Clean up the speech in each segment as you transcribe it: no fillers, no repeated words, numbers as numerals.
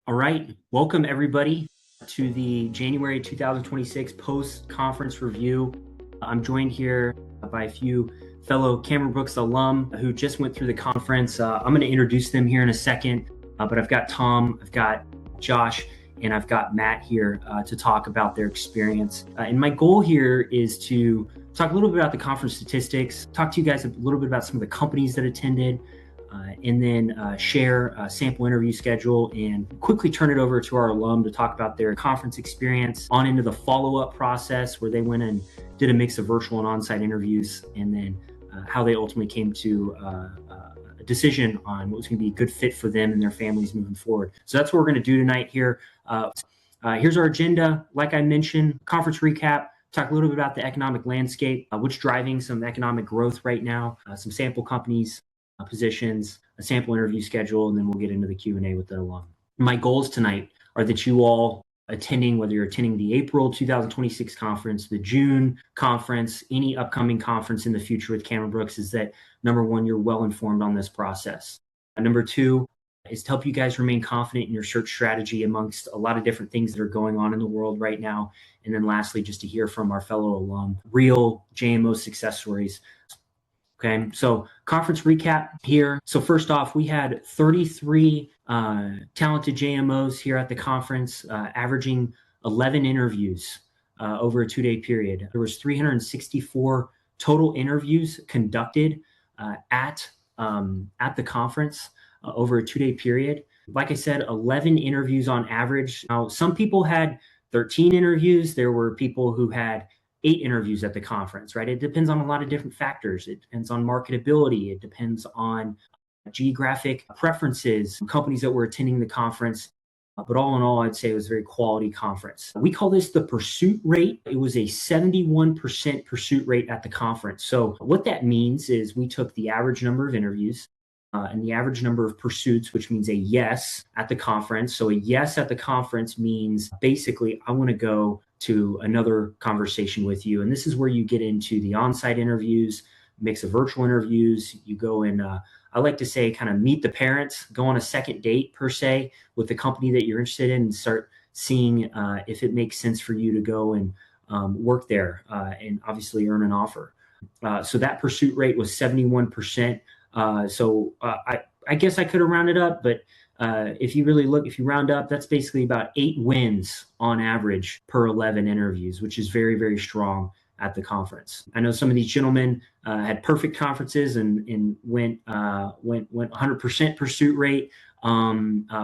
All right. Welcome, everybody, to the January 2026 post-conference review. I'm joined here by a few fellow Cameron Brooks alum who just went through the conference. I'm going to introduce them here in a second, but I've got Tom, I've got Josh, and I've got Matt here to talk about their experience. And my goal here is to talk a little bit about the conference statistics, talk to you guys a little bit about some of the companies that attended, and then share a sample interview schedule and quickly turn it over to our alum to talk about their conference experience on into the follow-up process where they went and did a mix of virtual and on-site interviews, and then how they ultimately came to a decision on what was going to be a good fit for them and their families moving forward. So that's what we're going to do tonight here. Here's our agenda. Like I mentioned, conference recap, talk a little bit about the economic landscape, what's driving some economic growth right now, some sample companies, positions, a sample interview schedule, and then we'll get into the Q&A with the alum. My goals tonight are that you all attending, whether you're attending the April 2026 conference, the June conference, any upcoming conference in the future with Cameron Brooks, is that number one, you're well informed on this process. Number two is to help you guys remain confident in your search strategy amongst a lot of different things that are going on in the world right now. And then lastly, just to hear from our fellow alum, real JMO success stories. Okay, so conference recap here. So first off, we had 33 talented JMOs here at the conference, averaging 11 interviews over a 2-day period. There was 364 total interviews conducted at the conference over a 2-day period. Like I said, 11 interviews on average. Now, some people had 13 interviews. There were people who had 8 interviews at the conference, right? It depends on a lot of different factors. It depends on marketability. It depends on geographic preferences, companies that were attending the conference. But all in all, I'd say it was a very quality conference. We call this the pursuit rate. It was a 71% pursuit rate at the conference. So what that means is we took the average number of interviews and the average number of pursuits, which means a yes at the conference. So a yes at the conference means basically, I want to go to another conversation with you. And this is where you get into the on-site interviews, mix of virtual interviews. You go and I like to say kind of meet the parents, go on a second date per se with the company that you're interested in and start seeing if it makes sense for you to go and work there and obviously earn an offer. So that pursuit rate was 71%. I guess I could have rounded up, but if you round up, that's basically about 8 wins on average per 11 interviews, which is very, very strong at the conference. I know some of these gentlemen had perfect conferences and went 100% pursuit rate,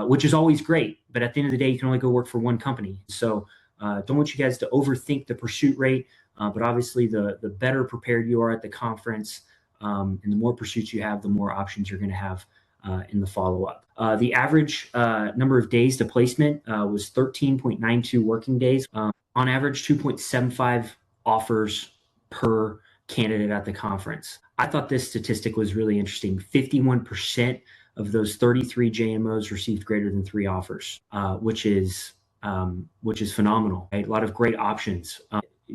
which is always great. But at the end of the day, you can only go work for one company. So don't want you guys to overthink the pursuit rate. But obviously, the better prepared you are at the conference, and the more pursuits you have, the more options you're going to have in the follow-up. The average number of days to placement was 13.92 working days. On average, 2.75 offers per candidate at the conference. I thought this statistic was really interesting. 51% of those 33 JMOs received greater than 3 offers, which is phenomenal. Right? A lot of great options.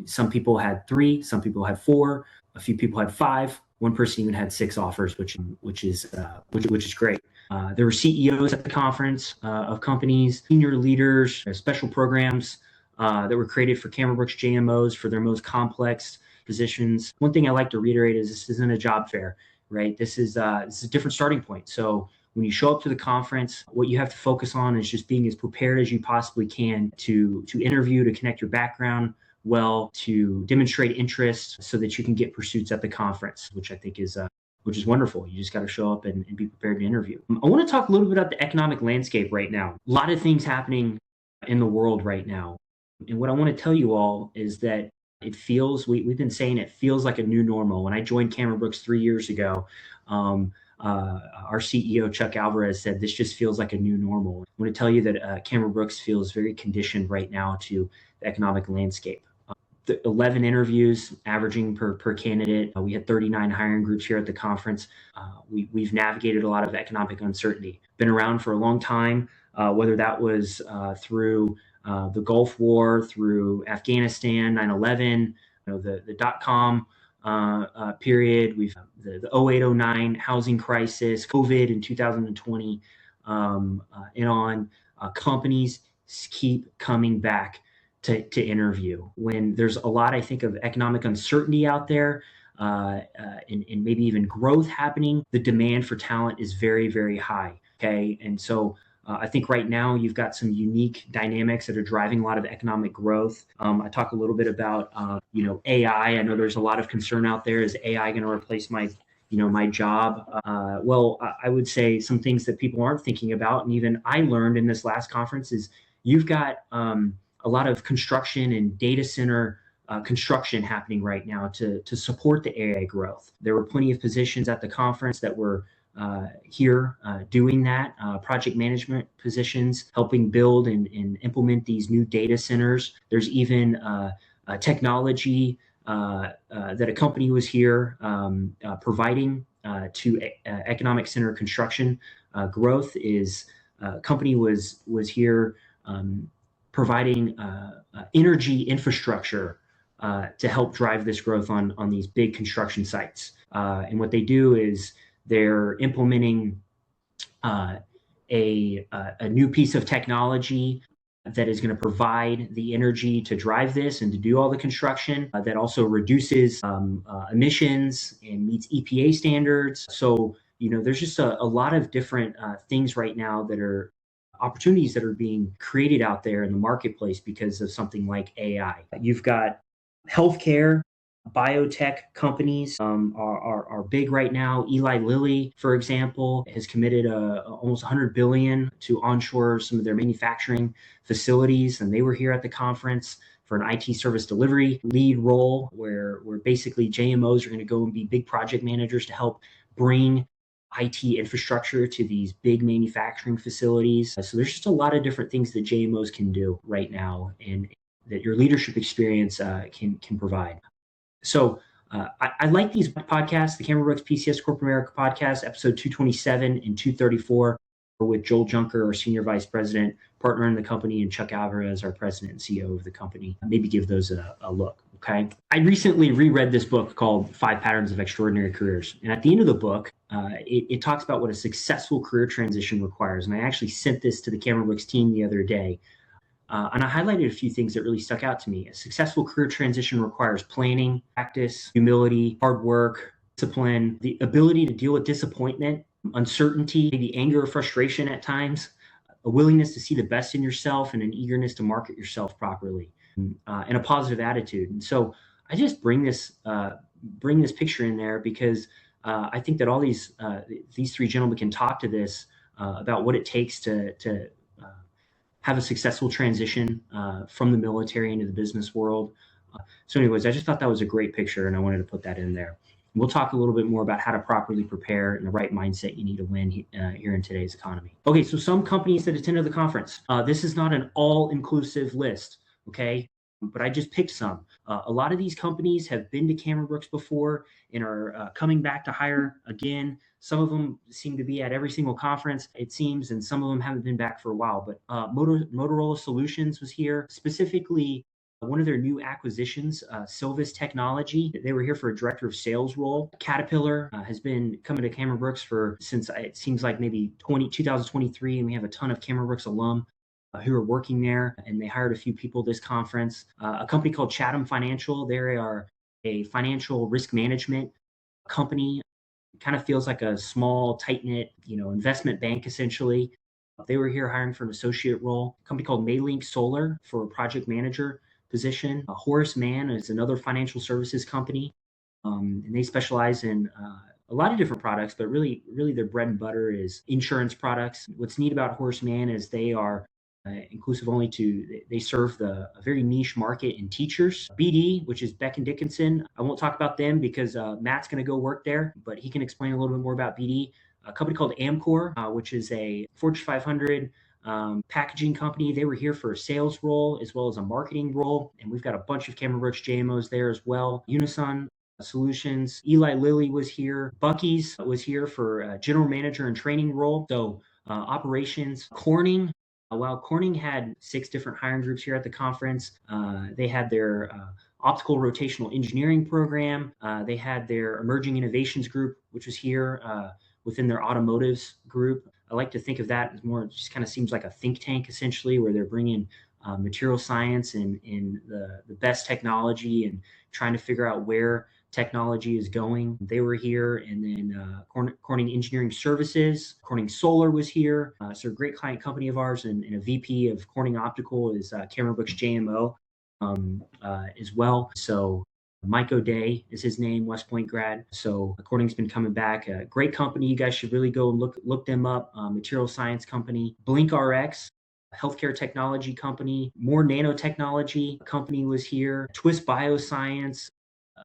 Some people had 3, some people had 4, a few people had 5. One person even had 6 offers, which is great. There were CEOs at the conference of companies, senior leaders, special programs that were created for Cameron Brooks JMOs for their most complex positions. One thing I like to reiterate is this isn't a job fair, right? This is a different starting point. So when you show up to the conference, what you have to focus on is just being as prepared as you possibly can to interview, to connect your background well, to demonstrate interest so that you can get pursuits at the conference, which I think is wonderful. You just got to show up and be prepared to interview. I want to talk a little bit about the economic landscape right now. A lot of things happening in the world right now. And what I want to tell you all is that it feels, we've been saying it feels like a new normal. When I joined Cameron Brooks 3 years ago, our CEO, Chuck Alvarez, said this just feels like a new normal. I want to tell you that Cameron Brooks feels very conditioned right now to the economic landscape. The 11 interviews averaging per candidate. We had 39 hiring groups here at the conference. We've navigated a lot of economic uncertainty. Been around for a long time, whether that was through the Gulf War, through Afghanistan, 9/11, the dot-com period. We've the 08-09 housing crisis, COVID in 2020, and on. companies keep coming back to interview. When there's a lot, I think, of economic uncertainty out there, and maybe even growth happening, the demand for talent is very, very high. Okay. And so I think right now you've got some unique dynamics that are driving a lot of economic growth. I talk a little bit about, AI. I know there's a lot of concern out there. Is AI going to replace my job? Well, I would say some things that people aren't thinking about, and even I learned in this last conference, is you've got a lot of construction and data center construction happening right now to support the AI growth. There were plenty of positions at the conference that were here doing that, project management positions, helping build and implement these new data centers. There's even technology that a company was here providing to economic center construction growth. Is company was here providing energy infrastructure to help drive this growth on these big construction sites. And what they do is they're implementing a new piece of technology that is going to provide the energy to drive this and to do all the construction, that also reduces emissions and meets EPA standards. So, there's just a lot of different things right now that are opportunities that are being created out there in the marketplace because of something like AI. You've got healthcare, biotech companies are big right now. Eli Lilly, for example, has committed almost 100 billion to onshore some of their manufacturing facilities, and they were here at the conference for an IT service delivery lead role, where basically JMOs are going to go and be big project managers to help bring IT infrastructure to these big manufacturing facilities. So there's just a lot of different things that JMOs can do right now, and that your leadership experience can provide. So I like these podcasts, the Cameron Brooks PCS Corporate America podcast, episode 227 and 234, with Joel Junker, our Senior Vice President, partner in the company, and Chuck Alvarez, our President and CEO of the company. Maybe give those a look, okay? I recently reread this book called 5 Patterns of Extraordinary Careers. And at the end of the book, it talks about what a successful career transition requires. And I actually sent this to the Cameron Brooks team the other day. And I highlighted a few things that really stuck out to me. A successful career transition requires planning, practice, humility, hard work, discipline, the ability to deal with disappointment, uncertainty, maybe anger or frustration at times, a willingness to see the best in yourself, and an eagerness to market yourself properly, and a positive attitude. And so I just bring this picture in there because I think that all these 3 gentlemen can talk to this about what it takes to have a successful transition from the military into the business world. So anyways, I just thought that was a great picture, and I wanted to put that in there. We'll talk a little bit more about how to properly prepare and the right mindset you need to win here in today's economy. Okay, so some companies that attended the conference. This is not an all-inclusive list, okay? But I just picked some. A lot of these companies have been to Cameron Brooks before and are coming back to hire again. Some of them seem to be at every single conference, it seems, and some of them haven't been back for a while. But Motorola Solutions was here, specifically one of their new acquisitions, Silvus Technology. They were here for a director of sales role. Caterpillar has been coming to Cameron Brooks since it seems like maybe 2023, and we have a ton of Cameron Brooks alum who are working there, and they hired a few people this conference. A company called Chatham Financial, they are a financial risk management company. It kind of feels like a small, tight-knit, investment bank, essentially. They were here hiring for an associate role. A company called Maylink Solar for a project manager position. Horace Mann is another financial services company, and they specialize in a lot of different products, but really their bread and butter is insurance products. What's neat about Horace Mann is they are inclusive only they serve a very niche market in teachers. BD, which is Beck and Dickinson. I won't talk about them because Matt's going to go work there, but he can explain a little bit more about BD. A company called Amcor, which is a Fortune 500 packaging company. They were here for a sales role as well as a marketing role. And we've got a bunch of Cameron Brooks JMOs there as well. Unison Solutions. Eli Lilly was here. Bucky's was here for a general manager and training role. So operations. Corning. While Corning had 6 different hiring groups here at the conference, they had their optical rotational engineering program. They had their emerging innovations group, which was here within their automotives group. I like to think of that as more, it just kind of seems like a think tank essentially, where they're bringing material science and the best technology and trying to figure out where technology is going. They were here, and then Corning Engineering Services, Corning Solar was here. So a great client company of ours, and a VP of Corning Optical is Cameron Brooks JMO as well. So Mike O'Day is his name, West Point grad. So Corning's been coming back. A great company. You guys should really go and look them up. Material science company. BlinkRx, healthcare technology company. More nanotechnology company was here. Twist Bioscience,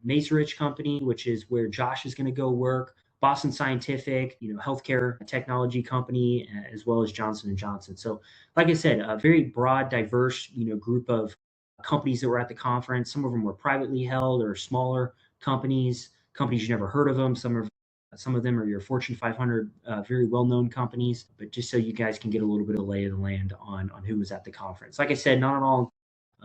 Macerich company, which is where Josh is going to go work. Boston Scientific, healthcare technology company, as well as Johnson and Johnson. So, like I said, a very broad, diverse, group of companies that were at the conference. Some of them were privately held or smaller companies you never heard of them. Some of them are your Fortune 500, very well-known companies. But just so you guys can get a little bit of lay of the land on who was at the conference. Like I said, not at all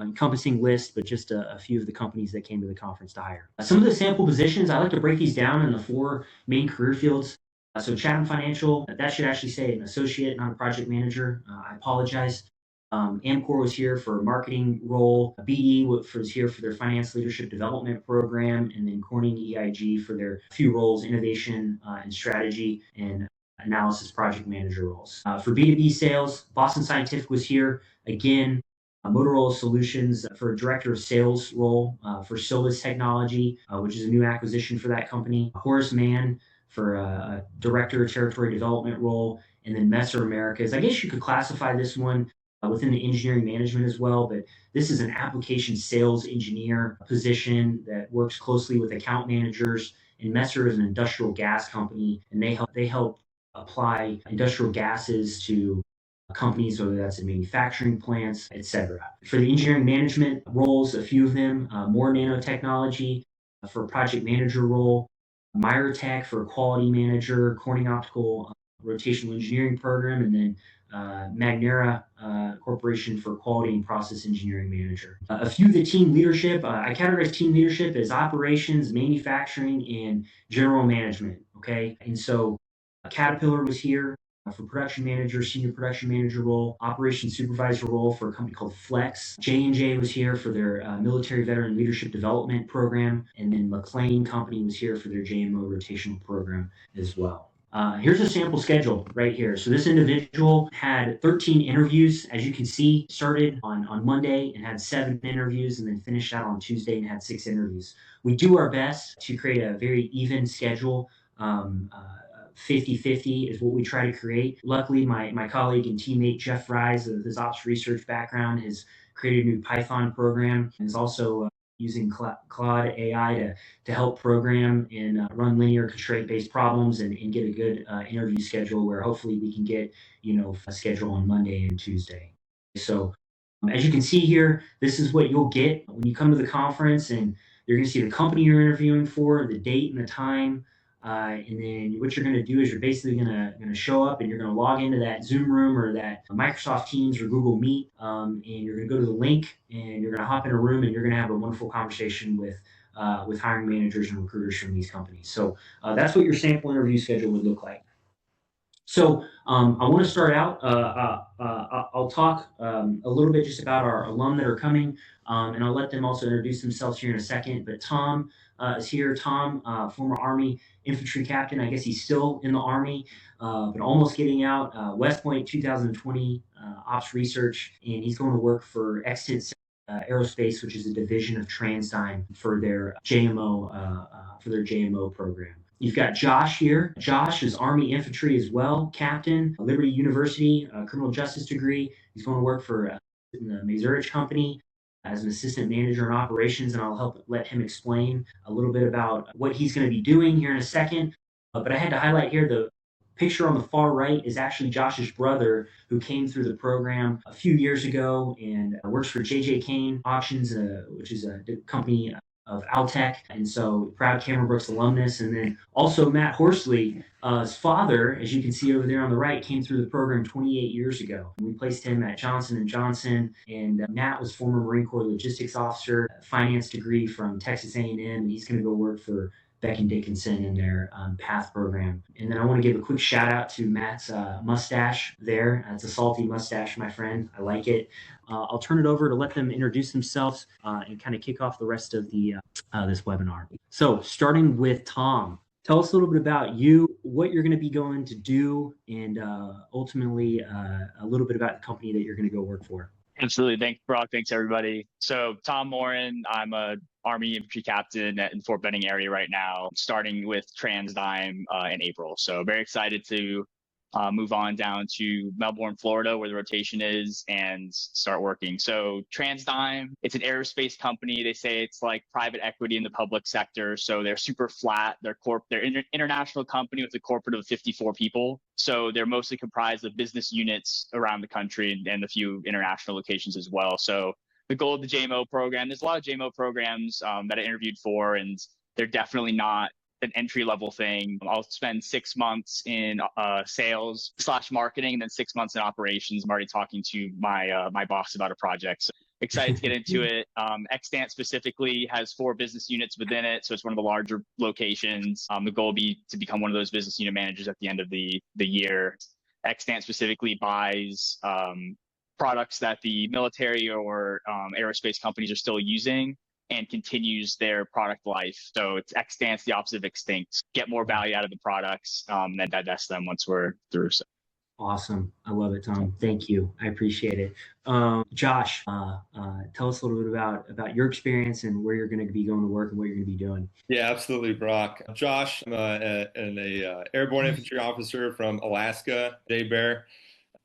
encompassing list, but just a few of the companies that came to the conference to hire. Some of the sample positions, I like to break these down in the 4 main career fields. So Chatham Financial, that should actually say an associate, not a project manager. I apologize. Amcor was here for a marketing role. BD was here for their finance leadership development program, and then Corning EIG for their few roles, innovation and strategy, and analysis project manager roles. For B2B sales, Boston Scientific was here again. Motorola Solutions for a director of sales role for Silvus Technology, which is a new acquisition for that company. Horace Mann for a director of territory development role, and then Messer Americas. I guess you could classify this one within the engineering management as well, but this is an application sales engineer position that works closely with account managers. And Messer is an industrial gas company, and they help apply industrial gases to companies, whether that's in manufacturing plants, etc. For the engineering management roles, a few of them, more nanotechnology for a project manager role, Myrotech for a quality manager, Corning Optical rotational engineering program, and then Magnera Corporation for quality and process engineering manager. A few of the team leadership, I categorize team leadership as operations, manufacturing, and general management. Okay, and so Caterpillar was here for production manager, senior production manager role, operations supervisor role for a company called Flex. J&J was here for their military veteran leadership development program, and then McLean Company was here for their JMO rotational program as well. Here's a sample schedule right here. So this individual had 13 interviews, as you can see, started on Monday and had 7 interviews, and then finished out on Tuesday and had 6 interviews. We do our best to create a very even schedule. 50-50 is what we try to create. Luckily, my colleague and teammate Jeff Fries, with his ops research background, has created a new Python program and is also using Claude AI to help program and run linear constraint-based problems and get a good interview schedule where hopefully we can get a schedule on Monday and Tuesday. So as you can see here, this is what you'll get when you come to the conference, and you're going to see the company you're interviewing for, the date and the time. And then what you're going to do is you're basically going to show up, and you're going to log into that Zoom room or that Microsoft Teams or Google Meet, and you're going to go to the link, and you're going to hop in a room, and you're going to have a wonderful conversation with hiring managers and recruiters from these companies. So that's what your sample interview schedule would look like. So I want to start out. I'll talk a little bit just about our alum that are coming, and I'll let them also introduce themselves here in a second. But Tom is here. Tom, former Army infantry captain. I guess he's still in the Army, but almost getting out. West Point 2020 ops research, and he's going to work for Extant Aerospace, which is a division of TransDigm for their JMO program. You've got Josh here. Josh is Army Infantry as well, captain, Liberty University, criminal justice degree. He's going to work for the Macerich company as an assistant manager in operations, and I'll let him explain a little bit about what he's going to be doing here in a second. But I had to highlight here the picture on the far right is actually Josh's brother, who came through the program a few years ago and works for J.J. Kane Auctions, which is a company of Altec, and so proud Cameron Brooks alumnus. And then also Matt Horsley, his father, as you can see over there on the right, came through the program 28 years ago. We placed him at Johnson & Johnson, and Matt was former Marine Corps logistics officer, finance degree from Texas A&M, and he's going to go work for Becton Dickinson and their PATH program. And then I want to give a quick shout out to Matt's mustache there. It's a salty mustache, my friend. I like it. I'll turn it over to let them introduce themselves and kind of kick off the rest of the this webinar. So starting with Tom, tell us a little bit about you, what you're going to be going to do, and ultimately a little bit about the company that you're going to go work for. Absolutely. Thanks, Brock. Thanks, everybody. So Tom Morin, I'm a Army infantry captain in Fort Benning area right now, starting with TransDigm in April. So very excited to move on down to Melbourne, Florida, where the rotation is, and start working. So TransDigm, it's an aerospace company. They say it's like private equity in the public sector. So they're super flat. They're international company with a corporate of 54 people. So they're mostly comprised of business units around the country and a few international locations as well. So the goal of the JMO program, there's a lot of JMO programs that I interviewed for, and they're definitely not an entry-level thing. I'll spend 6 months in sales/marketing, and then 6 months in operations. I'm already talking to my boss about a project. So excited to get into it. Extant specifically has 4 business units within it, so it's one of the larger locations. The goal will be to become one of those business unit managers at the end of the year. Extant specifically buys products that the military or aerospace companies are still using and continues their product life. So it's extant's the opposite of extinct. Get more value out of the products, then divest them once we're through. So. Awesome. I love it, Tom. Thank you. I appreciate it. Josh, tell us a little bit about your experience and where you're going to be going to work and what you're going to be doing. Yeah, absolutely, Brock. Josh, I'm an airborne infantry officer from Alaska, Day Bear.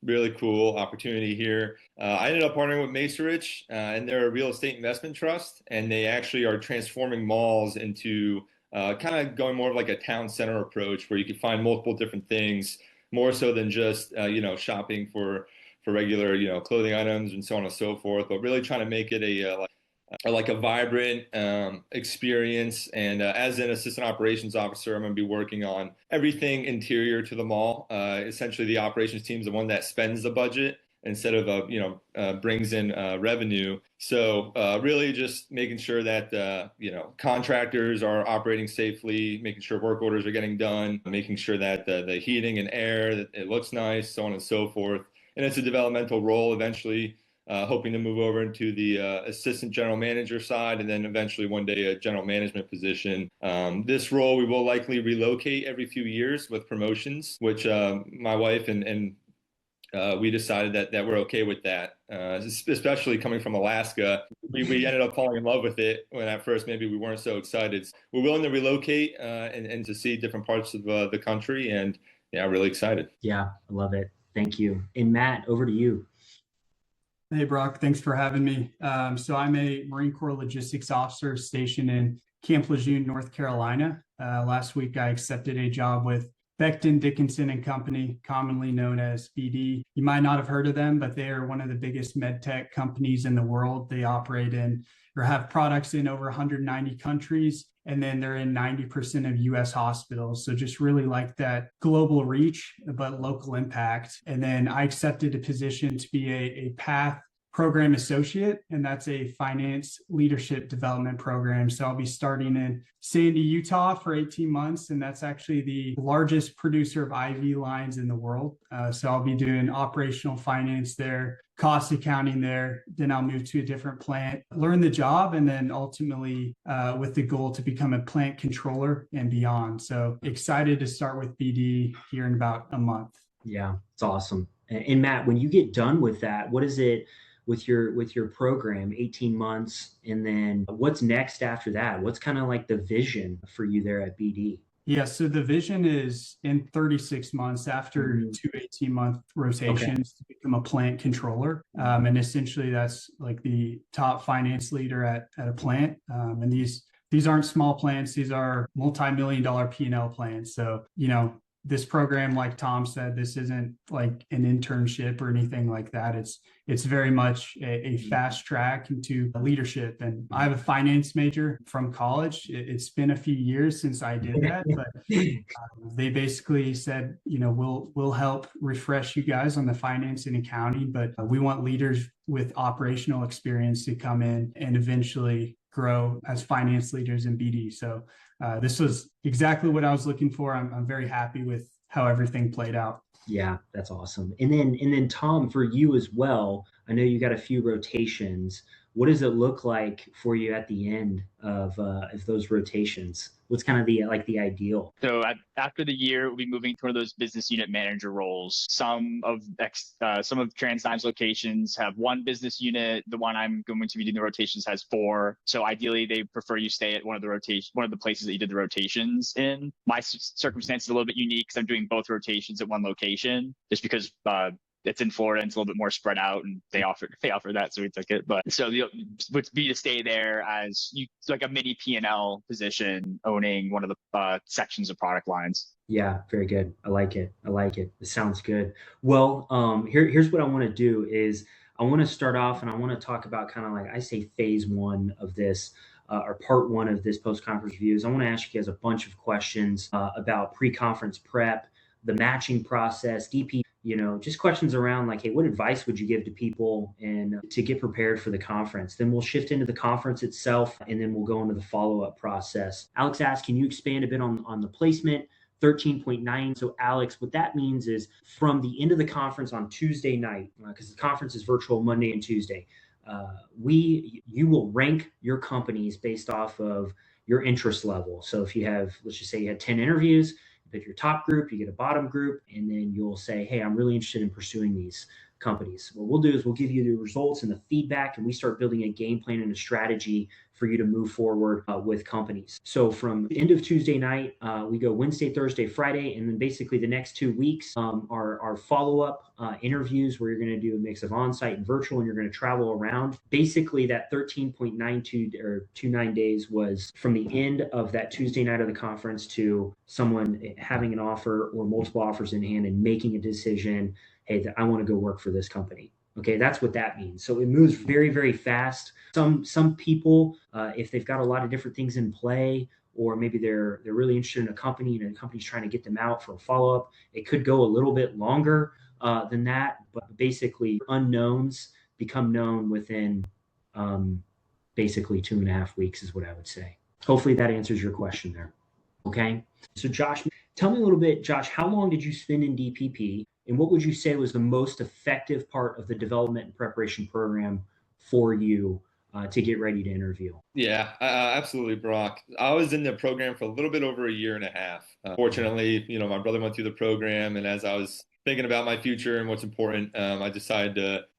Really cool opportunity here. I ended up partnering with Macerich, and they're a real estate investment trust, and they actually are transforming malls into kind of going more of like a town center approach where you can find multiple different things, more so than just shopping for regular clothing items and so on and so forth, but really trying to make it a vibrant experience. And as an assistant operations officer, I'm going to be working on everything interior to the mall. Essentially, the operations team is the one that spends the budget instead of brings in revenue. So really just making sure that contractors are operating safely, making sure work orders are getting done, making sure that the heating and air, that it looks nice, so on and so forth. And it's a developmental role eventually. Hoping to move over into the assistant general manager side, and then eventually one day a general management position. This role we will likely relocate every few years with promotions, which my wife and we decided that we're okay with that, especially coming from Alaska. We ended up falling in love with it when at first maybe we weren't so excited. We're willing to relocate and to see different parts of the country, and yeah, really excited. Yeah, I love it. Thank you. And Matt, over to you. Hey, Brock, thanks for having me. So I'm a Marine Corps logistics officer stationed in Camp Lejeune, North Carolina. Last week, I accepted a job with Becton Dickinson and Company, commonly known as BD. You might not have heard of them, but they are one of the biggest med tech companies in the world. They operate in or have products in over 190 countries, and then they're in 90% of US hospitals. So just really like that global reach, but local impact. And then I accepted a position to be a PATH program associate, and that's a finance leadership development program. So I'll be starting in Sandy, Utah for 18 months, and that's actually the largest producer of IV lines in the world. So I'll be doing operational finance there, cost accounting there. Then I'll move to a different plant, learn the job, and then ultimately with the goal to become a plant controller and beyond. So excited to start with BD here in about a month. Yeah, it's awesome. And Matt, when you get done with that, what is it with your program, 18 months, and then what's next after that? What's kind of like the vision for you there at BD? Yeah, so the vision is in 36 months after 2 18-month rotations to become a plant controller. And essentially that's like the top finance leader at a plant. And these aren't small plants. These are multi-million-dollar P&L plants. So, this program, like Tom said, this isn't like an internship or anything like that. It's very much a fast track into leadership. And I have a finance major from college. It's been a few years since I did that, but they basically said, we'll help refresh you guys on the finance and accounting, but we want leaders with operational experience to come in and eventually grow as finance leaders in BD. So this was exactly what I was looking for. I'm very happy with how everything played out. Yeah, that's awesome. And then Tom, for you as well, I know you got a few rotations. What does it look like for you at the end of those rotations? What's kind of the ideal? So after the year, we'll be moving to one of those business unit manager roles. Some of TransDigm's locations have one business unit. The one I'm going to be doing the rotations has four. So ideally, they prefer you stay at one of the places that you did the rotations in. My circumstance is a little bit unique because I'm doing both rotations at one location, just because it's in Florida and it's a little bit more spread out, and they offer that, so we took it. But so would be to stay there as like a mini P&L position, owning one of the sections of product lines. Yeah, very good. I like it. It sounds good. Well, here's what I want to do is I want to start off and I want to talk about kind of like I say phase one of this. Or part one of this post-conference reviews. I want to ask you guys a bunch of questions about pre-conference prep, the matching process, DP, just questions around like, hey, what advice would you give to people and to get prepared for the conference? Then we'll shift into the conference itself, and then we'll go into the follow-up process. Alex asked, can you expand a bit on the placement? 13.9. So Alex, what that means is from the end of the conference on Tuesday night, because the conference is virtual Monday and Tuesday, you will rank your companies based off of your interest level. So if you have, let's just say you had 10 interviews, you pick your top group, you get a bottom group, and then you'll say, hey, I'm really interested in pursuing these companies. What we'll do is we'll give you the results and the feedback, and we start building a game plan and a strategy for you to move forward with companies. So from end of Tuesday night, we go Wednesday, Thursday, Friday, and then basically the next 2 weeks are follow-up interviews where you're going to do a mix of on-site and virtual, and you're going to travel around. Basically, that 13.92 or 29 days was from the end of that Tuesday night of the conference to someone having an offer or multiple offers in hand and making a decision, hey, I want to go work for this company. Okay, that's what that means. So it moves very, very fast. Some people, if they've got a lot of different things in play, or maybe they're really interested in a company and the company's trying to get them out for a follow-up, it could go a little bit longer than that. But basically, unknowns become known within basically 2.5 weeks is what I would say. Hopefully that answers your question there. Okay, so Josh, tell me a little bit, Josh, how long did you spend in DPP? And what would you say was the most effective part of the development and preparation program for you to get ready to interview? Yeah, absolutely, Brock. I was in the program for a little bit over 1.5 years. Fortunately, my brother went through the program, and as I was thinking about my future and what's important, I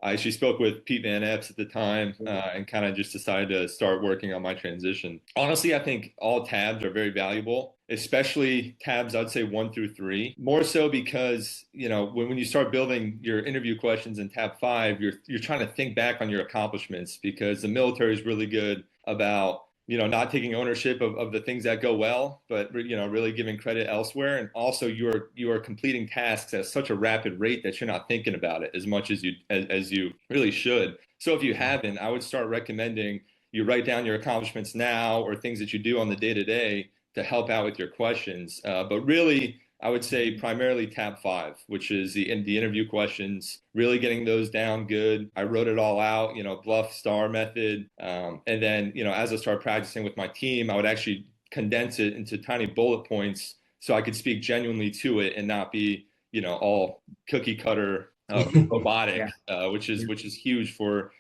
actually spoke with Pete Van Epps at the time and kind of just decided to start working on my transition. Honestly, I think all tabs are very valuable, especially tabs, I'd say 1 through 3, more so because, when you start building your interview questions in tab 5, you're trying to think back on your accomplishments, because the military is really good about not taking ownership of the things that go well, but really giving credit elsewhere. And also you are completing tasks at such a rapid rate that you're not thinking about it as much as you really should. So if you haven't, I would start recommending you write down your accomplishments now, or things that you do on the day-to-day to help out with your questions. But really, I would say primarily tab 5, which is the interview questions, really getting those down good. I wrote it all out, bluff star method. And then, as I started practicing with my team, I would actually condense it into tiny bullet points so I could speak genuinely to it and not be, all cookie cutter robotic, which is huge for,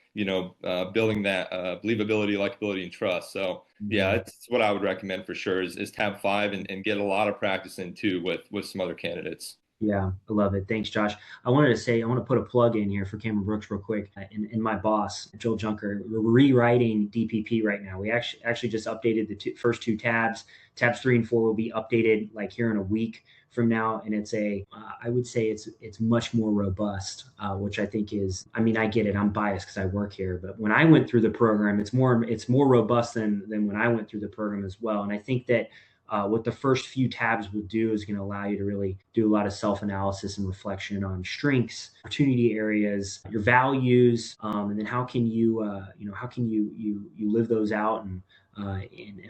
building that believability, likability, and trust. So yeah, that's what I would recommend for sure is tab 5 and get a lot of practice in too with some other candidates. Yeah, I love it. Thanks, Josh. I want to put a plug in here for Cameron Brooks real quick. And my boss, Joel Junker, we're rewriting DPP right now. We actually just updated the first 2 tabs. Tabs 3 and 4 will be updated like here in a week from now, and it's I would say it's much more robust, which I think is, I get it, I'm biased because I work here, but when I went through the program, it's more robust than when I went through the program as well. And I think that what the first few tabs will do is going to allow you to really do a lot of self-analysis and reflection on strengths, opportunity areas, your values, and then how can you live those out and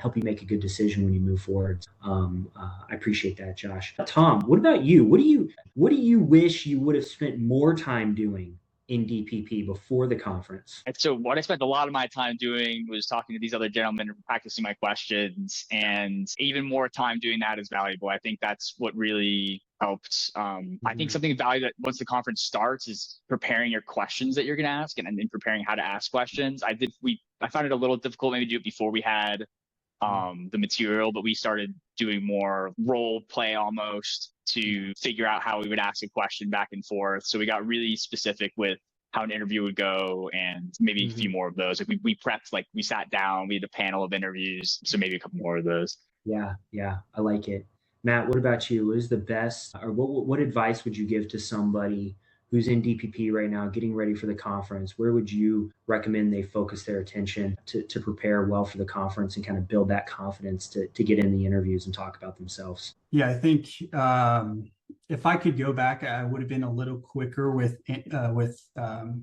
help you make a good decision when you move forward. I appreciate that, Josh. Tom, what about you? What do you wish you would have spent more time doing in DPP before the conference? And so what I spent a lot of my time doing was talking to these other gentlemen and practicing my questions, and even more time doing that is valuable. I think that's what really helped. I think something valuable that once the conference starts is preparing your questions that you're going to ask, and then preparing how to ask questions. I found it a little difficult maybe to do it before we had the material, but we started doing more role play almost to figure out how we would ask a question back and forth. So we got really specific with how an interview would go, and maybe a few more of those. Like we prepped, like we sat down, we had a panel of interviews. So maybe a couple more of those. Yeah, I like it. Matt, what about you? What is the best, or what advice would you give to somebody who's in DPP right now, getting ready for the conference? Where would you recommend they focus their attention to prepare well for the conference and kind of build that confidence to get in the interviews and talk about themselves? Yeah, I think if I could go back, I would have been a little quicker with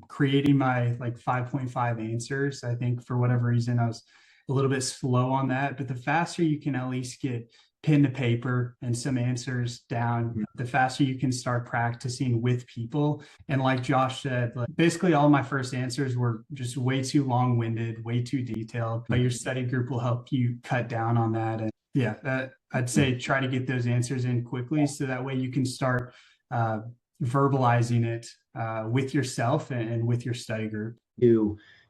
creating my like 5.5 answers. I think for whatever reason, I was a little bit slow on that. But the faster you can at least get pen to paper and some answers down, the faster you can start practicing with people. And like Josh said, like basically all my first answers were just way too long-winded, way too detailed, but your study group will help you cut down on that. And yeah, I'd say try to get those answers in quickly so that way you can start verbalizing it with yourself and with your study group.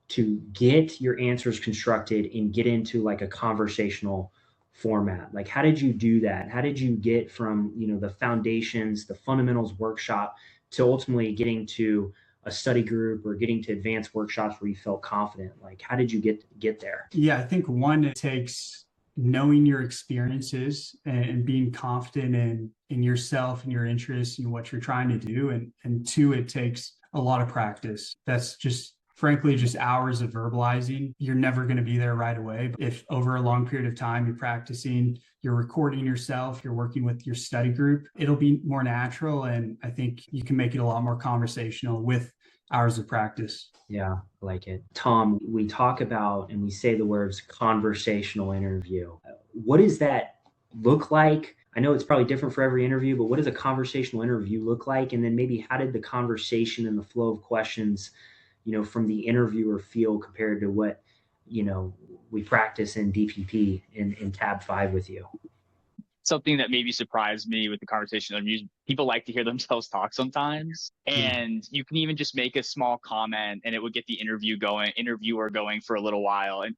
To get your answers constructed and get into like a conversational format. Like, how did you do that? How did you get from, the foundations, the fundamentals workshop to ultimately getting to a study group or getting to advanced workshops where you felt confident? Like, how did you get there? Yeah, I think one, it takes knowing your experiences and being confident in yourself and your interests and what you're trying to do. And two, it takes a lot of practice. That's just frankly, just hours of verbalizing. You're never going to be there right away. If over a long period of time, you're practicing, you're recording yourself, you're working with your study group, it'll be more natural. And I think you can make it a lot more conversational with hours of practice. Yeah, I like it. Tom, we talk about and we say the words conversational interview. What does that look like? I know it's probably different for every interview, but what does a conversational interview look like? And then maybe how did the conversation and the flow of questions from the interviewer feel compared to what, we practice in DPP in tab 5 with you? Something that maybe surprised me with the conversation interviews, people like to hear themselves talk sometimes. And you can even just make a small comment and it would get the interviewer going for a little while. And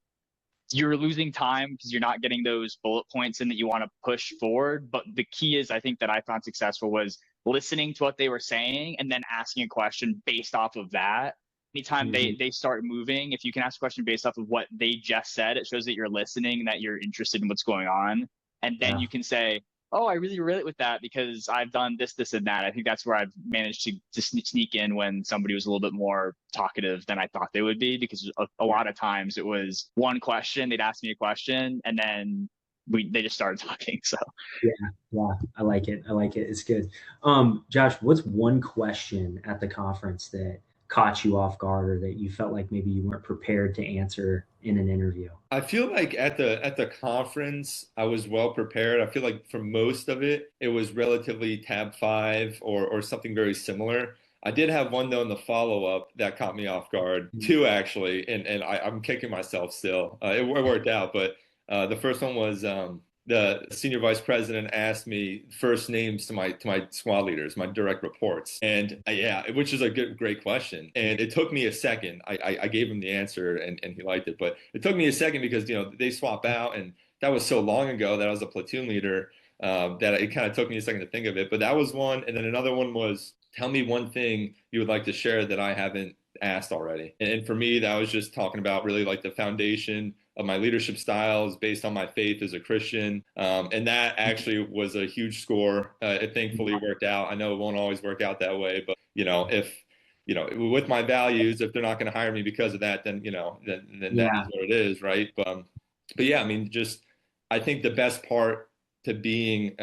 you're losing time because you're not getting those bullet points in that you want to push forward. But the key is, I think that I found successful was listening to what they were saying and then asking a question based off of that. Anytime they start moving, if you can ask a question based off of what they just said, it shows that you're listening and that you're interested in what's going on. And then you can say, oh, I really relate with that because I've done this, this, and that. I think that's where I've managed to sneak in when somebody was a little bit more talkative than I thought they would be, because a lot of times it was one question, they'd ask me a question, and then they just started talking. So yeah, I like it. It's good. Josh, what's one question at the conference that caught you off guard or that you felt like maybe you weren't prepared to answer in an interview? I feel like at the conference, I was well prepared. I feel like for most of it, it was relatively tab 5 or something very similar. I did have one though in the follow-up that caught me off guard, two actually, and I'm kicking myself still. It worked out, but the first one was the senior vice president asked me first names to my squad leaders, my direct reports. And which is a great question. And it took me a second. I gave him the answer and he liked it, but it took me a second because, they swap out, and that was so long ago that I was a platoon leader that it kind of took me a second to think of it. But that was one. And then another one was, tell me one thing you would like to share that I haven't asked already. And for me, that was just talking about really like the foundation of my leadership styles based on my faith as a Christian. And that actually was a huge score. It thankfully worked out. I know it won't always work out that way, but if with my values, if they're not going to hire me because of that, then that is what it is, right? But yeah, I mean, I think the best part to being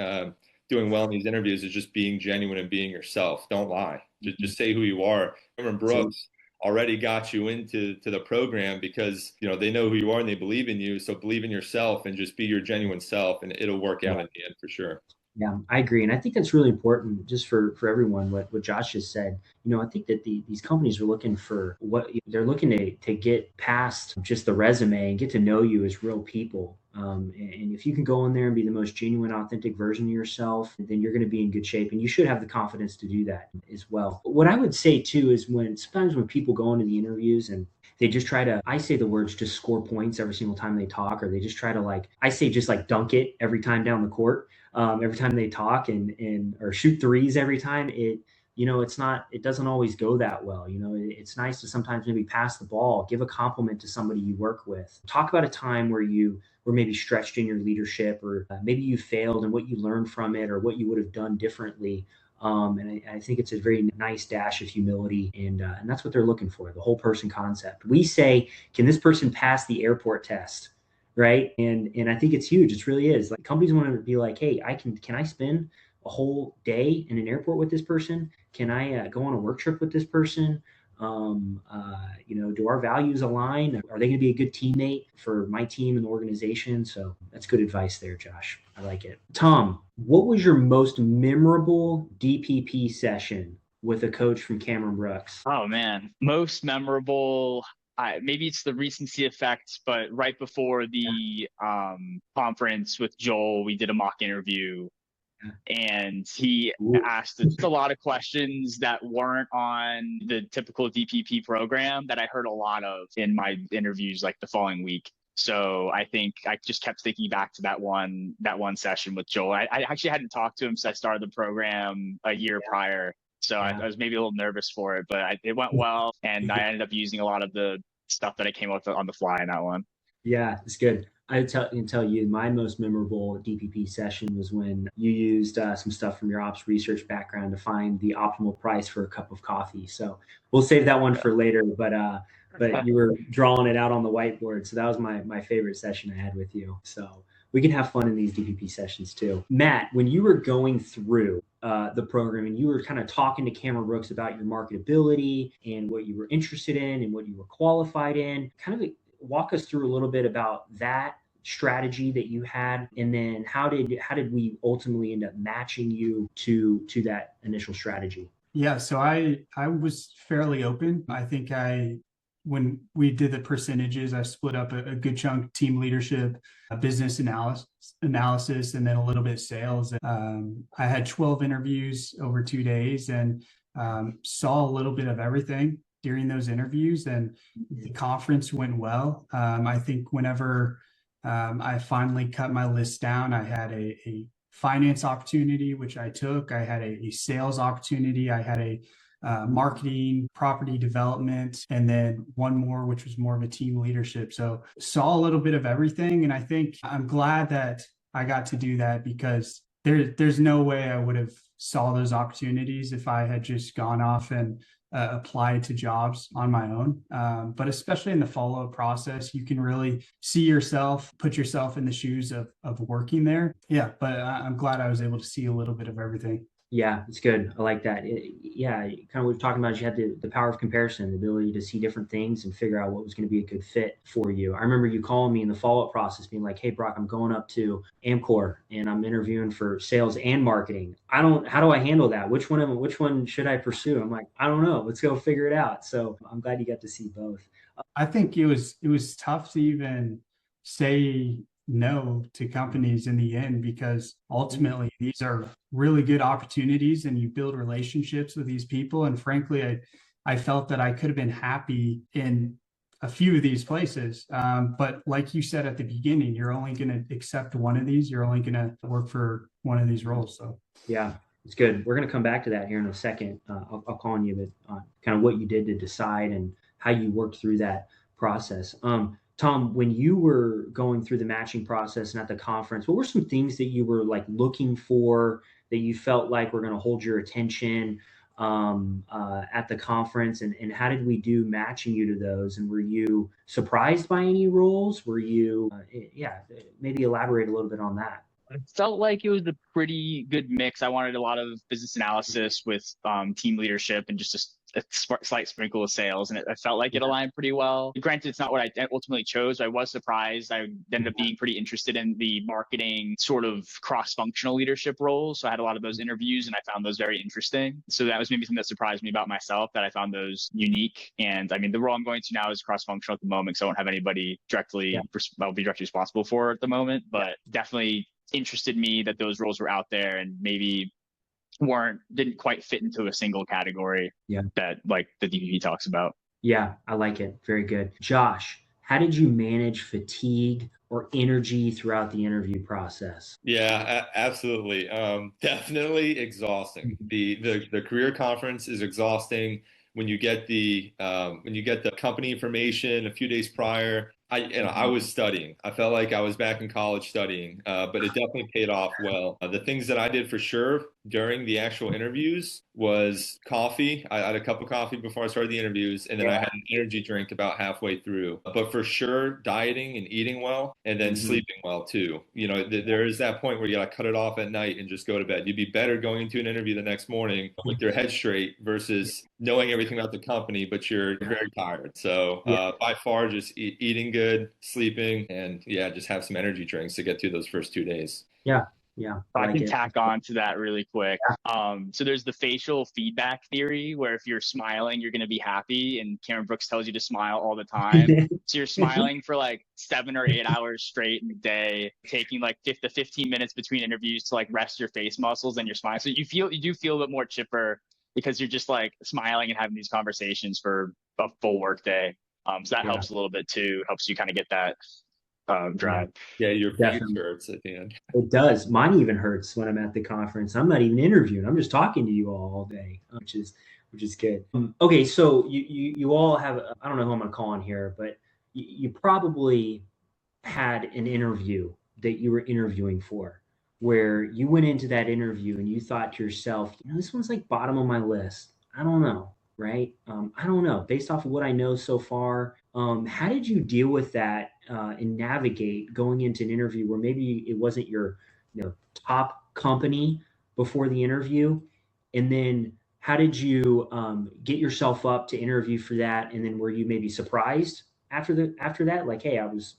doing well in these interviews is just being genuine and being yourself. Don't lie. Just say who you are. Cameron Brooks already got you into the program because they know who you are and they believe in you. So believe in yourself and just be your genuine self, and it'll work out in the end for sure. Yeah, I agree. And I think that's really important just for everyone, what Josh just said. I think that these companies are looking for what they're looking to get past just the resume and get to know you as real people. And if you can go in there and be the most genuine, authentic version of yourself, then you're going to be in good shape. And you should have the confidence to do that as well. What I would say too is sometimes when people go into the interviews and they just try to, I say the words, just score points every single time they talk, or they just try to, like, I say, just like dunk it every time down the court, every time they talk, and or shoot threes every time. It doesn't always go that well. It's nice to sometimes maybe pass the ball, give a compliment to somebody you work with, talk about a time where you were maybe stretched in your leadership, or maybe you failed and what you learned from it, or what you would have done differently. And I think it's a very nice dash of humility, and that's what they're looking for, the whole person concept. We say, can this person pass the airport test? Right. And I think it's huge. It really is. Like, companies want to be like, hey, can I spend a whole day in an airport with this person? Can I go on a work trip with this person? Do our values align? Are they going to be a good teammate for my team and the organization? So that's good advice there, Josh. I like it. Tom, what was your most memorable DPP session with a coach from Cameron Brooks? Oh man, most memorable. Maybe it's the recency effect, but right before the conference with Joel, we did a mock interview, and he Ooh. asked a lot of questions that weren't on the typical DPP program that I heard a lot of in my interviews like the following week. So I think I just kept thinking back to that one session with Joel. I actually hadn't talked to him since I started the program a year prior. So Yeah. I was maybe a little nervous for it, but it went well. And I ended up using a lot of the stuff that I came up with on the fly in that one. Yeah, it's good. Can tell you my most memorable DPP session was when you used some stuff from your ops research background to find the optimal price for a cup of coffee. So we'll save that one for later. But you were drawing it out on the whiteboard, so that was my favorite session I had with you. So we can have fun in these DPP sessions too. Matt, when you were going through the program and you were kind of talking to Cameron Brooks about your marketability and what you were interested in and what you were qualified in, kind of walk us through a little bit about that strategy that you had, and then how did we ultimately end up matching you to that initial strategy? Yeah, so I was fairly open. I think when we did the percentages, I split up a good chunk team leadership, business analysis, and then a little bit sales. I had 12 interviews over 2 days, and saw a little bit of everything during those interviews, and the conference went well. I think whenever I finally cut my list down, I had a finance opportunity, which I took. I had a sales opportunity. I had a marketing, property development, and then one more, which was more of a team leadership. So saw a little bit of everything. And I think I'm glad that I got to do that, because there's no way I would have saw those opportunities if I had just gone off and applied to jobs on my own. But especially in the follow-up process, you can really see yourself, put yourself in the shoes of working there. Yeah, but I'm glad I was able to see a little bit of everything. Yeah, it's good. I like that. Yeah, kind of what we're talking about is you had the power of comparison, the ability to see different things and figure out what was going to be a good fit for you. I remember you calling me in the follow-up process being like, hey, Brock, I'm going up to Amcor and I'm interviewing for sales and marketing. How do I handle that? Which one should I pursue? I'm like, I don't know. Let's go figure it out. So I'm glad you got to see both. I think it was tough to even say no to companies in the end, because ultimately these are really good opportunities and you build relationships with these people. And frankly, I felt that I could have been happy in a few of these places. But like you said at the beginning, you're only going to accept one of these. You're only going to work for one of these roles. So yeah, it's good. We're going to come back to that here in a second. I'll call on you, but kind of what you did to decide and how you worked through that process. Tom, when you were going through the matching process and at the conference, what were some things that you were like looking for that you felt like were going to hold your attention at the conference, and how did we do matching you to those? And were you surprised by any roles? Were you, yeah, maybe elaborate a little bit on that. I felt like it was a pretty good mix. I wanted a lot of business analysis with team leadership and just a slight sprinkle of sales, and I felt like it aligned pretty well. Granted, it's not what I ultimately chose. I was surprised. I ended up being pretty interested in the marketing sort of cross-functional leadership roles. So I had a lot of those interviews, and I found those very interesting. So that was maybe something that surprised me about myself, that I found those unique. And I mean, the role I'm going to now is cross-functional at the moment, so I don't have anybody directly I'll be directly responsible for at the moment, but definitely interested me that those roles were out there and maybe didn't quite fit into a single category that like the DVP talks about. Yeah, I like it. Very good. Josh, how did you manage fatigue or energy throughout the interview process? Yeah, absolutely. Definitely exhausting. The career conference is exhausting. When you get the company information a few days prior, I was studying. I felt like I was back in college studying, but it definitely paid off well. The things that I did for sure during the actual interviews was coffee. I had a cup of coffee before I started the interviews, and then I had an energy drink about halfway through. But for sure, dieting and eating well, and then sleeping well too. You know, there is that point where you got to cut it off at night and just go to bed. You'd be better going into an interview the next morning with your head straight versus knowing everything about the company, but you're very tired. So by far, just eating good, sleeping, and just have some energy drinks to get through those first 2 days. Yeah. I can tack on to that really quick. So there's the facial feedback theory, where if you're smiling, you're going to be happy. And Cameron Brooks tells you to smile all the time. So you're smiling for like 7 or 8 hours straight in a day, taking like 15 minutes between interviews to like rest your face muscles, and you're smiling. So you do feel a bit more chipper because you're just like smiling and having these conversations for a full work day. So that helps a little bit too. Helps you kind of get that drive. Yeah, your face hurts at the end. It does. Mine even hurts when I'm at the conference. I'm not even interviewing. I'm just talking to you all day, which is good. Okay, so you all have, I don't know who I'm going to call on here, but you probably had an interview that you were interviewing for, where you went into that interview and you thought to yourself, this one's like bottom of my list. I don't know, right? I don't know. Based off of what I know so far, how did you deal with that and navigate going into an interview where maybe it wasn't your top company before the interview? And then how did you get yourself up to interview for that? And then were you maybe surprised after that? Like, hey, I was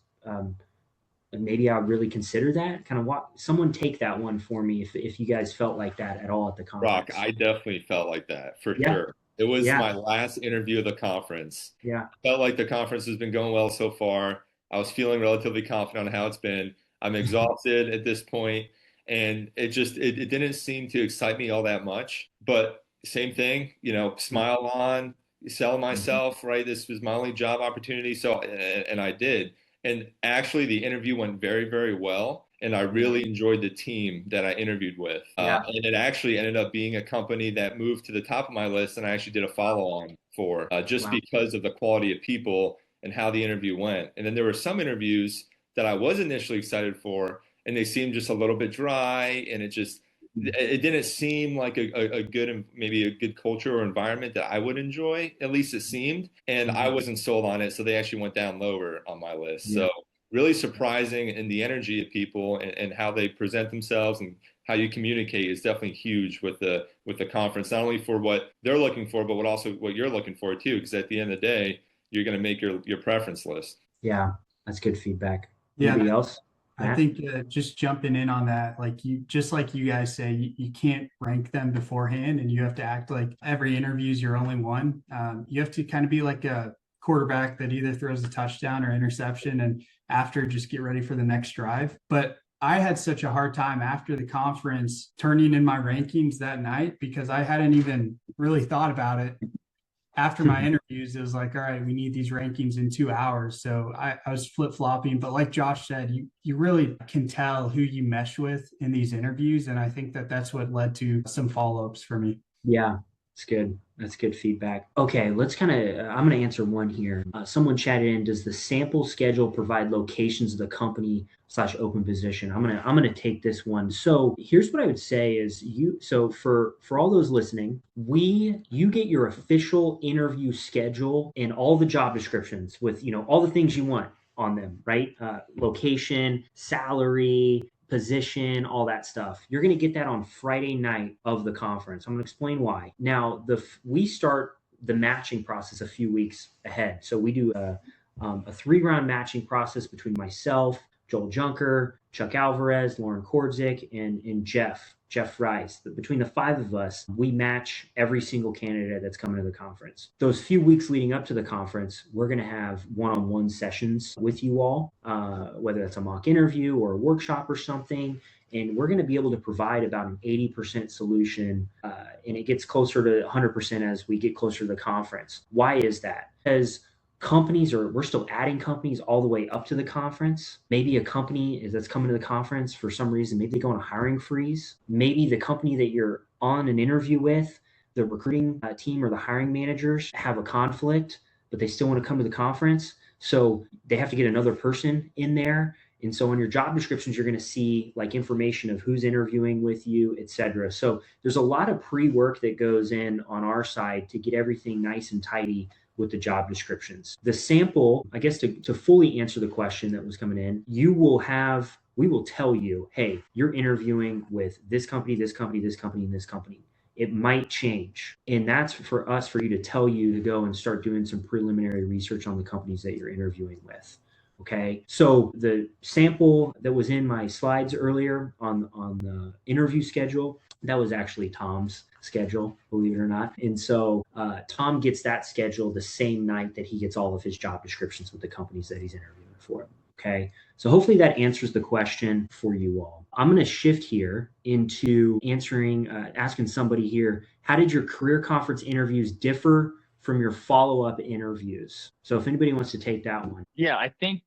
maybe I would really consider that. Kind of someone take that one for me if you guys felt like that at all at the conference. Brock, I definitely felt like that for sure. It was my last interview of the conference. Yeah. I felt like the conference has been going well so far. I was feeling relatively confident on how it's been. I'm exhausted at this point, and it didn't seem to excite me all that much. But same thing, smile on, sell myself, right? This was my only job opportunity. So, and I did. And actually, the interview went very, very well. And I really enjoyed the team that I interviewed with. And it actually ended up being a company that moved to the top of my list, and I actually did a follow-on for just because of the quality of people and how the interview went. And then there were some interviews that I was initially excited for, and they seemed just a little bit dry, and it didn't seem like a good, maybe a good culture or environment that I would enjoy. At least it seemed, and I wasn't sold on it, so they actually went down lower on my list. So really surprising in the energy of people and how they present themselves and how you communicate is definitely huge with the conference, not only for what they're looking for, but what you're looking for too, because at the end of the day, you're going to make your preference list. Yeah, that's good feedback. Yeah. Anybody else? I think just jumping in on that, like you guys say, you can't rank them beforehand, and you have to act like every interview is your only one. You have to kind of be like a quarterback that either throws a touchdown or interception, and after just get ready for the next drive. But I had such a hard time after the conference turning in my rankings that night because I hadn't even really thought about it. After my interviews, it was like, all right, we need these rankings in 2 hours. So I was flip-flopping. But like Josh said, you really can tell who you mesh with in these interviews. And I think that's what led to some follow-ups for me. Yeah, it's good. That's good feedback. Okay, I'm going to answer one here. Someone chatted in, does the sample schedule provide locations of the company / open position? I'm going to take this one. So here's what I would say is for all those listening, you get your official interview schedule and all the job descriptions with, all the things you want on them, right? Location, salary, position, all that stuff. You're going to get that on Friday night of the conference. I'm going to explain why. Now, we start the matching process a few weeks ahead. So we do a 3-round matching process between myself, Joel Junker, Chuck Alvarez, Lauren Kordzik, and Jeff Rice. Between the 5 of us, we match every single candidate that's coming to the conference. Those few weeks leading up to the conference, we're going to have one-on-one sessions with you all, whether that's a mock interview or a workshop or something. And we're going to be able to provide about an 80% solution, and it gets closer to 100% as we get closer to the conference. Why is that? Because we're still adding companies all the way up to the conference. Maybe a company that's coming to the conference for some reason, maybe they go on a hiring freeze. Maybe the company that you're on an interview with, the recruiting team or the hiring managers have a conflict, but they still want to come to the conference. So they have to get another person in there. And so on your job descriptions, you're going to see like information of who's interviewing with you, et cetera. So there's a lot of pre-work that goes in on our side to get everything nice and tidy with the job descriptions. The sample, I guess to fully answer the question that was coming in, we will tell you, hey, you're interviewing with this company, this company, this company, and this company. It might change. And that's for you to tell you to go and start doing some preliminary research on the companies that you're interviewing with. Okay. So the sample that was in my slides earlier on the interview schedule, that was actually Tom's schedule, believe it or not. And so Tom gets that schedule the same night that he gets all of his job descriptions with the companies that he's interviewing for. Okay. So hopefully that answers the question for you all. I'm going to shift here into asking somebody here, how did your career conference interviews differ from your follow-up interviews? So if anybody wants to take that one. Yeah, I think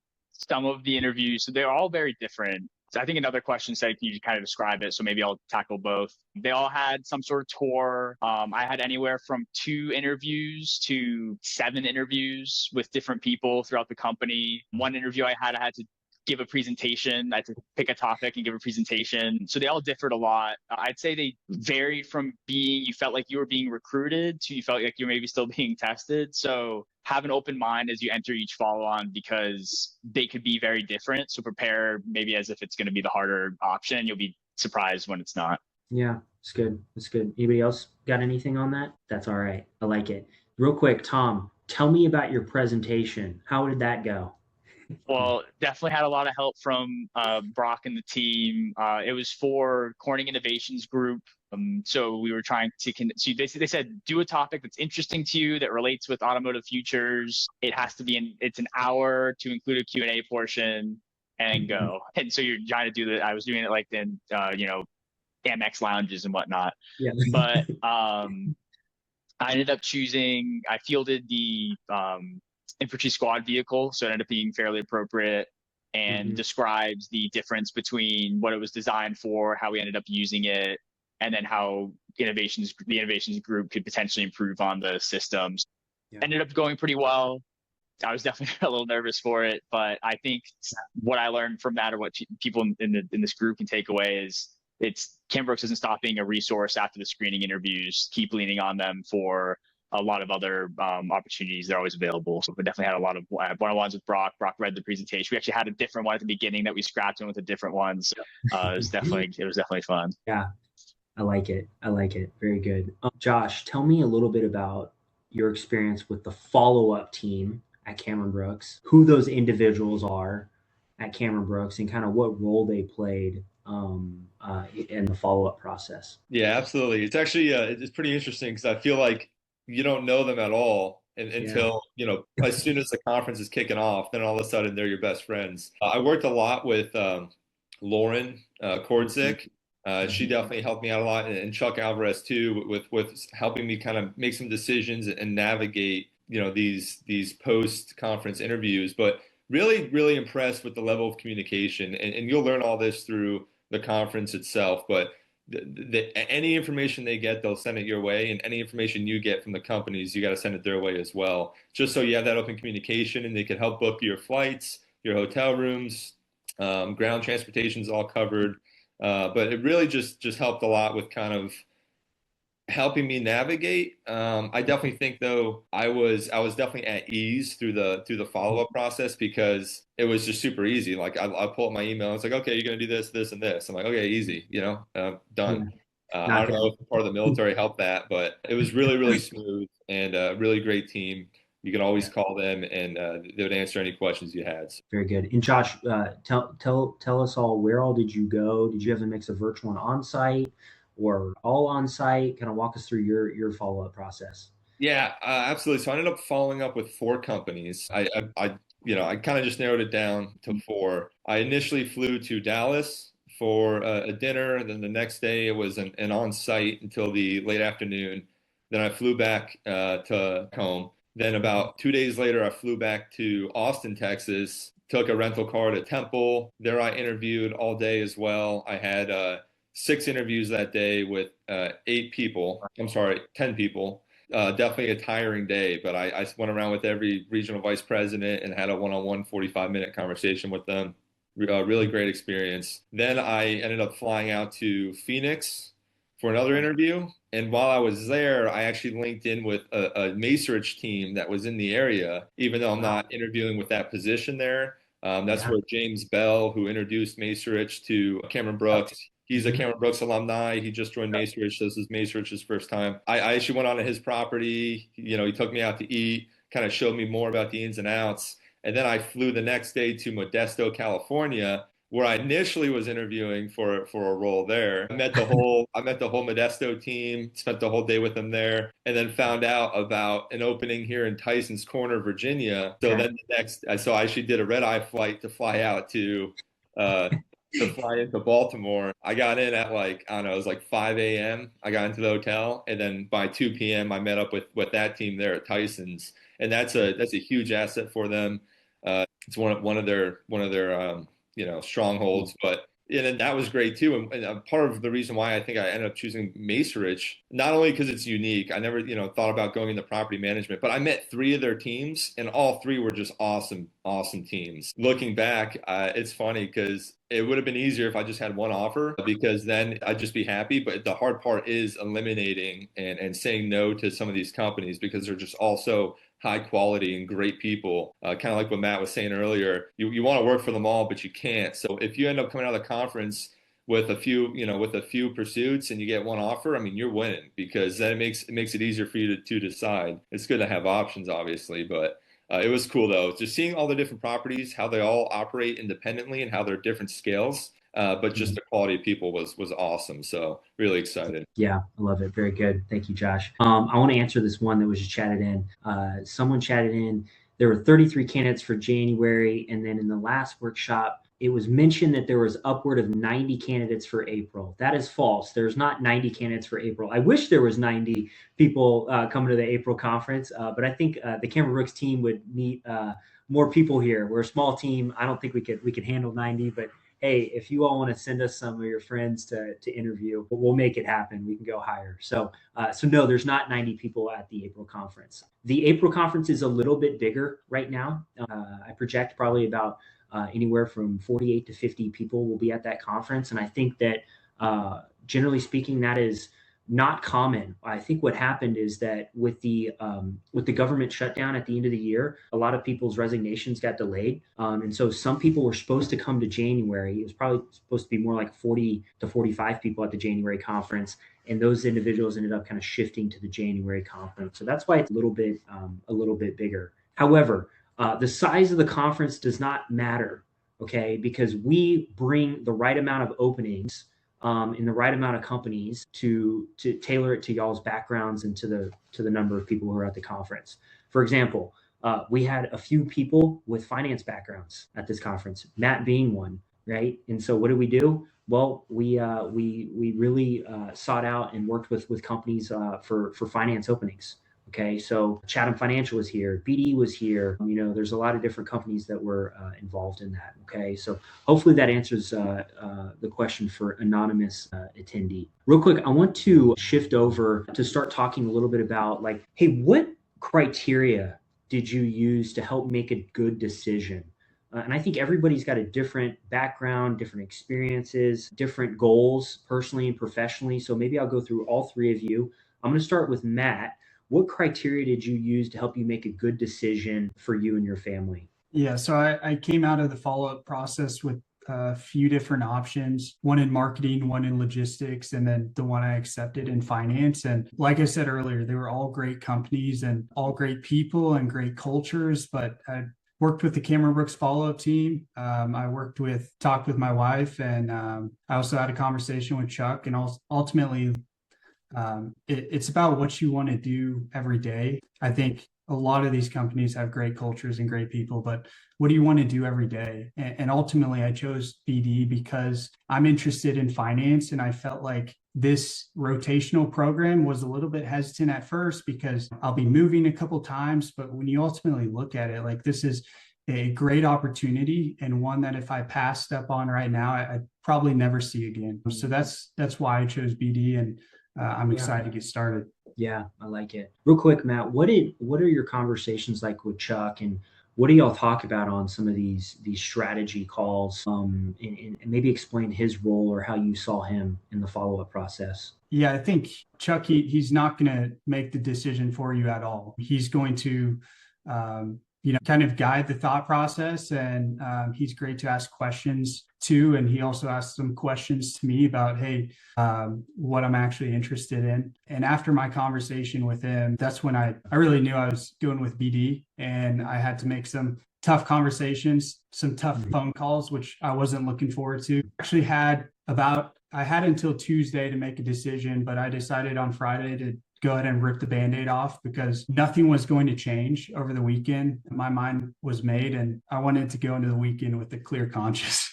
some of the interviews, so they're all very different. So I think another question said, can you kind of describe it? So maybe I'll tackle both. They all had some sort of tour. I had anywhere from 2 interviews to 7 interviews with different people throughout the company. One interview I had to give a presentation. I had to pick a topic and give a presentation. So they all differed a lot. I'd say they varied from you felt like you were being recruited to you felt like you're maybe still being tested. So have an open mind as you enter each follow-on because they could be very different. So prepare maybe as if it's going to be the harder option. You'll be surprised when it's not. Yeah, it's good. It's good. Anybody else got anything on that? That's all right. I like it. Real quick, Tom, tell me about your presentation. How did that go? Well, definitely had a lot of help from Brock and the team. It was for Corning Innovations Group. So we were trying to, so they said, do a topic that's interesting to you that relates with automotive futures. It has to be it's an hour to include a Q&A portion and go. And so you're trying to do that. I was doing it like in, Amex lounges and whatnot. Yeah. But I ended up I fielded the infantry squad vehicle. So it ended up being fairly appropriate and describes the difference between what it was designed for, how we ended up using it, and then how the innovations group could potentially improve on the systems. Yeah. Ended up going pretty well. I was definitely a little nervous for it, but I think what I learned from that, or what people in this group can take away, is Cameron Brooks doesn't stop being a resource after the screening interviews. Keep leaning on them for a lot of other opportunities. They're always available. So we definitely had a lot of one-on-ones with Brock. Brock read the presentation. We actually had a different one at the beginning that we scrapped in with a different one. So it was definitely fun. Yeah, I like it. Very good. Josh, tell me a little bit about your experience with the follow-up team at Cameron Brooks, who those individuals are at Cameron Brooks, and kind of what role they played in the follow-up process. Yeah, absolutely. It's actually it's pretty interesting because I feel like you don't know them at all until, as soon as the conference is kicking off, then all of a sudden they're your best friends. I worked a lot with Lauren Kordzik. She definitely helped me out a lot, and Chuck Alvarez too, with helping me kind of make some decisions and navigate, these post-conference interviews. But really, really impressed with the level of communication, and you'll learn all this through the conference itself. But any information they get, they'll send it your way, and any information you get from the companies, you got to send it their way as well, just so you have that open communication, and they can help book your flights, your hotel rooms, ground transportation's all covered. But it really just helped a lot with kind of helping me navigate. I definitely think though I was definitely at ease through the follow-up process because it was just super easy. Like I pull up my email, it's like, okay, you're gonna do this, this, and this. I'm like, okay, easy, done. I don't know if part of the military helped that, but it was really, really smooth and a really great team. You can always call them, and they would answer any questions you had. Very good. And Josh, tell us all, where all did you go? Did you have a mix of virtual and on-site, or all on-site? Kind of walk us through your follow-up process. Yeah, absolutely. So I ended up following up with 4 companies. I kind of just narrowed it down to 4. I initially flew to Dallas for a dinner, and then the next day it was an on-site until the late afternoon. Then I flew back to home. Then about 2 days later, I flew back to Austin, Texas, took a rental car to Temple. There I interviewed all day as well. I had 6 interviews that day with 8 people. I'm sorry, 10 people. Definitely a tiring day, but I went around with every regional vice president and had a one-on-one 45-minute conversation with them. Really great experience. Then I ended up flying out to Phoenix for another interview. And while I was there, I actually linked in with a Macerich team that was in the area, even though I'm not interviewing with that position there. That's where James Bell, who introduced Macerich to Cameron Brooks, he's a Cameron Brooks alumni. He just joined Macerich. So this is Macerich's first time. I actually went onto his property. He took me out to eat, kind of showed me more about the ins and outs. And then I flew the next day to Modesto, California, where I initially was interviewing for a role there. I met the whole Modesto team, spent the whole day with them there, and then found out about an opening here in Tyson's Corner, Virginia. So then so I actually did a red-eye flight to fly out to fly into Baltimore. I got in at I don't know, it was 5 a.m. I got into the hotel, and then by 2 p.m. I met up with that team there at Tyson's, and that's a huge asset for them. It's one of their strongholds, but and that was great too. And part of the reason why I think I ended up choosing Macerich, not only because it's unique, I never thought about going into property management, but I met 3 of their teams, and all 3 were just awesome teams. Looking back, it's funny because it would have been easier if I just had one offer, because then I'd just be happy. But the hard part is eliminating and saying no to some of these companies, because they're just also high quality and great people. Kind of like what Matt was saying earlier, you want to work for them all, but you can't. So if you end up coming out of the conference with a few pursuits and you get one offer, I mean, you're winning, because then it makes it easier for you to decide. It's good to have options, obviously, but it was cool though, just seeing all the different properties, how they all operate independently and how they're different scales. But just the quality of people was awesome. So really excited. Yeah, I love it. Very good. Thank you, Josh. I want to answer this one that was just chatted in. Someone chatted in, there were 33 candidates for January. And then in the last workshop, it was mentioned that there was upward of 90 candidates for April. That is false. There's not 90 candidates for April. I wish there was 90 people coming to the April conference, but I think the Cameron Brooks team would need more people here. We're a small team. I don't think we could handle 90, but hey, if you all want to send us some of your friends to interview, we'll make it happen. We can go higher. So no, there's not 90 people at the April conference. The April conference is a little bit bigger right now. I project probably about anywhere from 48 to 50 people will be at that conference. And I think that generally speaking, that is not common. I think what happened is that with the government shutdown at the end of the year, a lot of people's resignations got delayed. And so some people were supposed to come to January. It was probably supposed to be more like 40 to 45 people at the January conference. And those individuals ended up kind of shifting to the January conference. So that's why it's a little bit bigger. However, the size of the conference does not matter, okay? Because we bring the right amount of openings in the right amount of companies to tailor it to y'all's backgrounds and to the number of people who are at the conference. For example, we had a few people with finance backgrounds at this conference, Matt being one, right? And so what did we do? Well, we really sought out and worked with companies for finance openings. Okay, so Chatham Financial was here, BD was here. There's a lot of different companies that were involved in that. Okay, so hopefully that answers the question for anonymous attendee. Real quick, I want to shift over to start talking a little bit about hey, what criteria did you use to help make a good decision? And I think everybody's got a different background, different experiences, different goals personally and professionally. So maybe I'll go through all 3 of you. I'm going to start with Matt. What criteria did you use to help you make a good decision for you and your family? Yeah, so I came out of the follow-up process with a few different options, one in marketing, one in logistics, and then the one I accepted in finance. And like I said earlier, they were all great companies and all great people and great cultures. But I worked with the Cameron Brooks follow-up team. I talked with my wife, and I also had a conversation with Chuck. And ultimately, it's about what you want to do every day. I think a lot of these companies have great cultures and great people, but what do you want to do every day? And ultimately, I chose BD because I'm interested in finance, and I felt like this rotational program was a little bit hesitant at first because I'll be moving a couple times. But when you ultimately look at it, like, this is a great opportunity, and one that if I passed up on right now, I'd probably never see again. So that's why I chose BD, and I'm excited to get started. Yeah, I like it. Real quick, Matt, what are your conversations like with Chuck, and what do y'all talk about on some of these strategy calls? And maybe explain his role or how you saw him in the follow-up process. Yeah, I think Chuck, he's not going to make the decision for you at all. He's going to kind of guide the thought process, and he's great to ask questions to. And he also asked some questions to me about, hey, what I'm actually interested in. And after my conversation with him, that's when I really knew I was going with BD, and I had to make some tough conversations, some tough phone calls, which I wasn't looking forward to. I had until Tuesday to make a decision, but I decided on Friday to go ahead and rip the Band-Aid off because nothing was going to change over the weekend. My mind was made, and I wanted to go into the weekend with a clear conscience.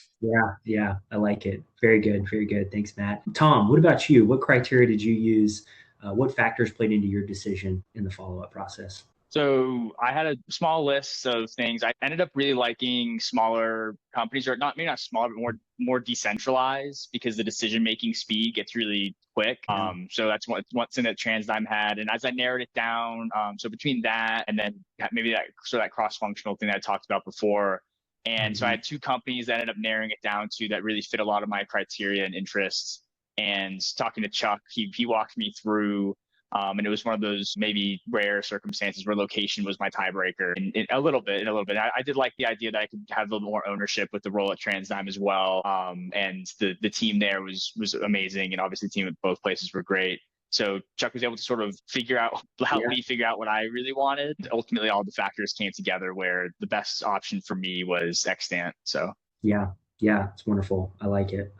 Yeah, I like it. Very good, very good. Thanks, Matt. Tom, what about you? What criteria did you use? What factors played into your decision in the follow-up process? So I had a small list of things. I ended up really liking smaller companies, or maybe not smaller, but more decentralized, because the decision-making speed gets really quick. So that's what's in that TransDigm had. And as I narrowed it down, so between that and then maybe that cross-functional thing that I talked about before. And so I had two companies that ended up narrowing it down to that really fit a lot of my criteria and interests. And talking to Chuck, he walked me through, and it was one of those maybe rare circumstances where location was my tiebreaker. And a little bit. I did like the idea that I could have a little more ownership with the role at TransDigm as well. And the team there was amazing, and obviously the team at both places were great. So Chuck was able to sort of help me figure out what I really wanted. Ultimately, all the factors came together where the best option for me was Extant. So Yeah, it's wonderful. I like it.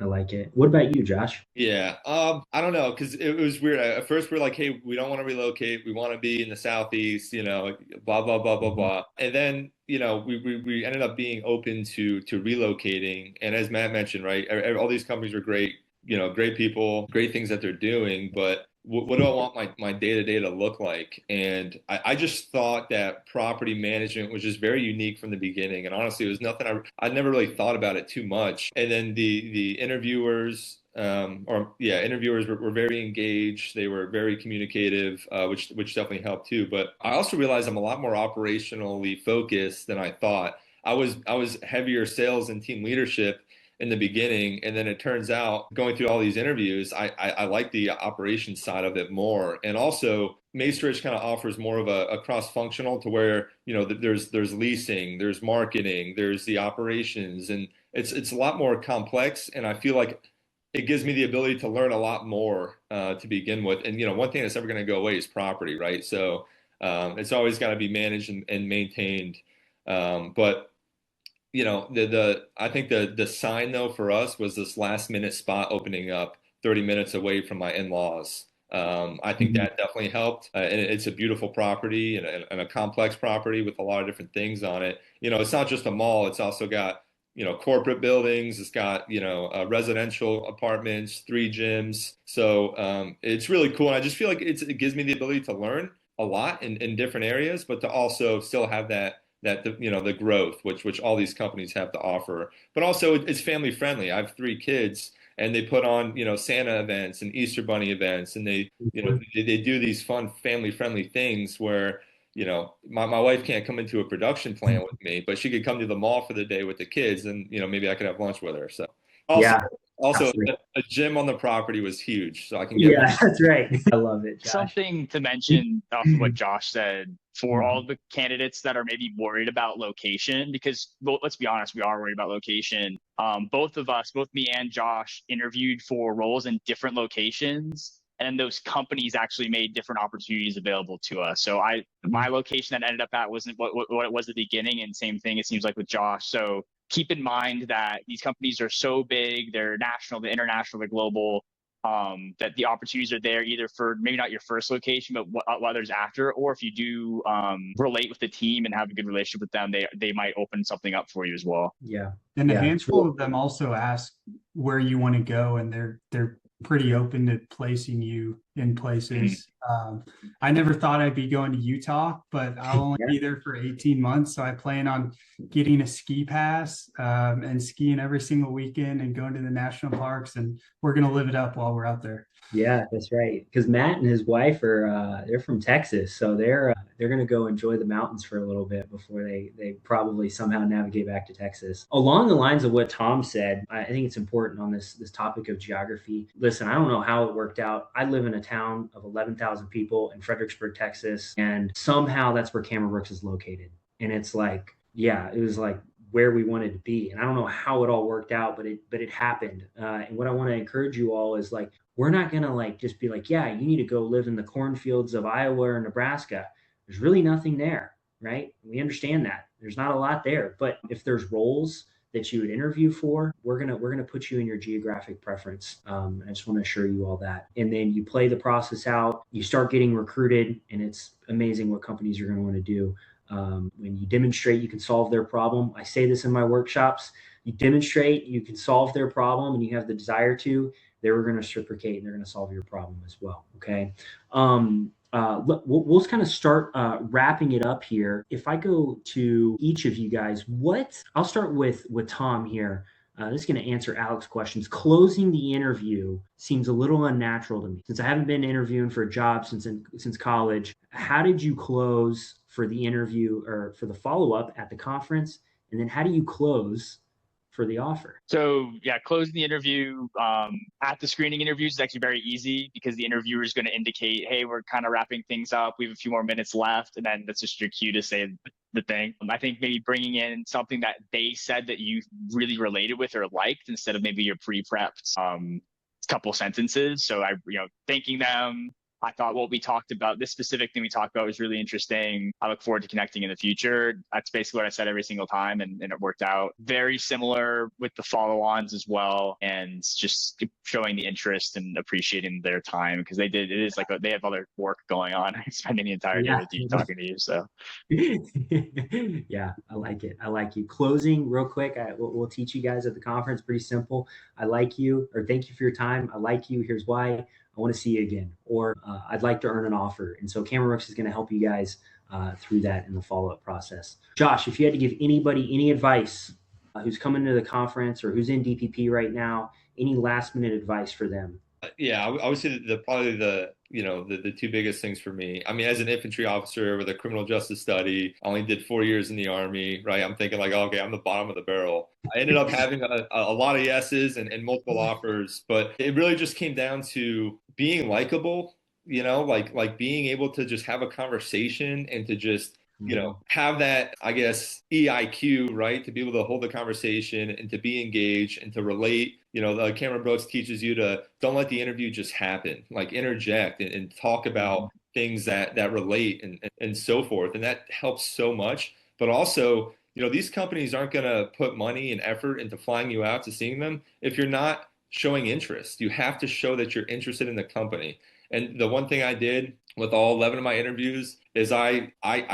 What about you, Josh? Yeah, I don't know, because it was weird. At first, we are like, hey, we don't want to relocate. We want to be in the Southeast, blah, blah, blah, blah, blah. And then, we ended up being open to relocating. And as Matt mentioned, right, all these companies are great, great people, great things that they're doing. But what do I want my day-to-day to look like? And I just thought that property management was just very unique from the beginning. And honestly, it was nothing I never really thought about it too much. And then the interviewers were very engaged. They were very communicative, which definitely helped too. But I also realized I'm a lot more operationally focused than I thought. I was heavier sales and team leadership in the beginning, and then it turns out, going through all these interviews, I like the operations side of it more. And also, Macerich kind of offers more of a cross-functional, to where there's leasing, there's marketing, there's the operations, and it's a lot more complex. And I feel like it gives me the ability to learn a lot more to begin with. And one thing that's never going to go away is property, right? So it's always got to be managed and maintained. But I think the sign though for us was this last minute spot opening up 30 minutes away from my in-laws. I think that definitely helped. And it's a beautiful property and a complex property with a lot of different things on it. It's not just a mall. It's also got, corporate buildings. It's got, residential apartments, 3 gyms. So it's really cool. And I just feel like it gives me the ability to learn a lot in different areas, but to also still have the growth which all these companies have to offer. But also it's family friendly. I have 3 kids, and they put on Santa events and Easter Bunny events, and they they do these fun family friendly things where my wife can't come into a production plant with me, but she could come to the mall for the day with the kids, and maybe I could have lunch with her. So also, Also, Absolutely. a gym on the property was huge, so I can get. Yeah, that's right. I love it, Josh. Something to mention off of what Josh said for all Mhm. the candidates that are maybe worried about location, because well, let's be honest, we are worried about location. Both of us, both me and Josh, interviewed for roles in different locations, and those companies actually made different opportunities available to us. So my location that I ended up at wasn't what it was at the beginning, and same thing it seems like with Josh. So keep in mind that these companies are so big, they're national, they're international, they're global, that the opportunities are there either for maybe not your first location, but what others after, or if you do relate with the team and have a good relationship with them, they might open something up for you as well. Yeah. And a Yeah. It's handful really, of them also ask where you want to go, and they're pretty open to placing you in Mhm. places. I never thought I'd be going to Utah, but I'll only yeah. be there for 18 months. So I plan on getting a ski pass and skiing every single weekend and going to the national parks. And we're going to live it up while we're out there. Yeah, that's right. Because Matt and his wife are they're from Texas, so they're gonna go enjoy the mountains for a little bit before they probably somehow navigate back to Texas. Along the lines of what Tom said, I think it's important on this topic of geography. Listen, I don't know how it worked out. I live in a town of 11,000 people in Fredericksburg, Texas, and somehow that's where Cameron Brooks is located. And it's like, yeah, it was like where we wanted to be. And I don't know how it all worked out, but it happened. And what I want to encourage you all is like we're not gonna like just be like, yeah, you need to go live in the cornfields of Iowa or Nebraska. There's really nothing there, right? We understand that. There's not a lot there. But if there's roles that you would interview for, we're gonna put you in your geographic preference. I just want to assure you all that. And then you play the process out, you start getting recruited, and it's amazing what companies are going to want to do. When you demonstrate you can solve their problem, I say this in my workshops, you demonstrate you can solve their problem and you have the desire to, they're going to reciprocate and they're going to solve your problem as well. Okay. We'll kind of start wrapping it up here. If I go to each of you guys, I'll start with Tom here. This is going to answer Alex's questions. Closing the interview seems a little unnatural to me since I haven't been interviewing for a job since college. How did you close for the interview or for the follow up at the conference? And then how do you close for the offer? So yeah, closing the interview at the screening interviews is actually very easy because the interviewer is going to indicate, hey, we're kind of wrapping things up. We have a few more minutes left, and then that's just your cue to say the thing. I think maybe bringing in something that they said that you really related with or liked instead of maybe your pre-prepped couple sentences. So thanking them. I thought what we talked about, this specific thing we talked about was really interesting. I look forward to connecting in the future. That's basically what I said every single time, and it worked out. Very similar with the follow-ons as well, and just showing the interest and appreciating their time because they did. It is like they have other work going on, spending the entire day Yeah. with you, talking to you. So Yeah, I like it. I like you. Closing real quick. We'll teach you guys at the conference. Pretty simple. I like you, or thank you for your time. I like you. Here's why. I want to see you again, or I'd like to earn an offer. And so Cameron Brooks is going to help you guys through that in the follow-up process. Josh, if you had to give anybody any advice who's coming to the conference or who's in DPP right now, any last-minute advice for them? Yeah, I would say that probably the two biggest things for me. I mean, as an infantry officer with a criminal justice study, I only did 4 years in the Army, right? I'm thinking like, okay, I'm the bottom of the barrel. I ended up having a lot of yeses and multiple offers, but it really just came down to being likable, like being able to just have a conversation and to just have that, I guess, EIQ, right? To be able to hold the conversation and to be engaged and to relate. The Cameron Brooks teaches you to don't let the interview just happen, like interject and talk about things that relate and so forth. And that helps so much. But also, these companies aren't going to put money and effort into flying you out to seeing them if you're not showing interest. You have to show that you're interested in the company. And the one thing I did with all 11 of my interviews is I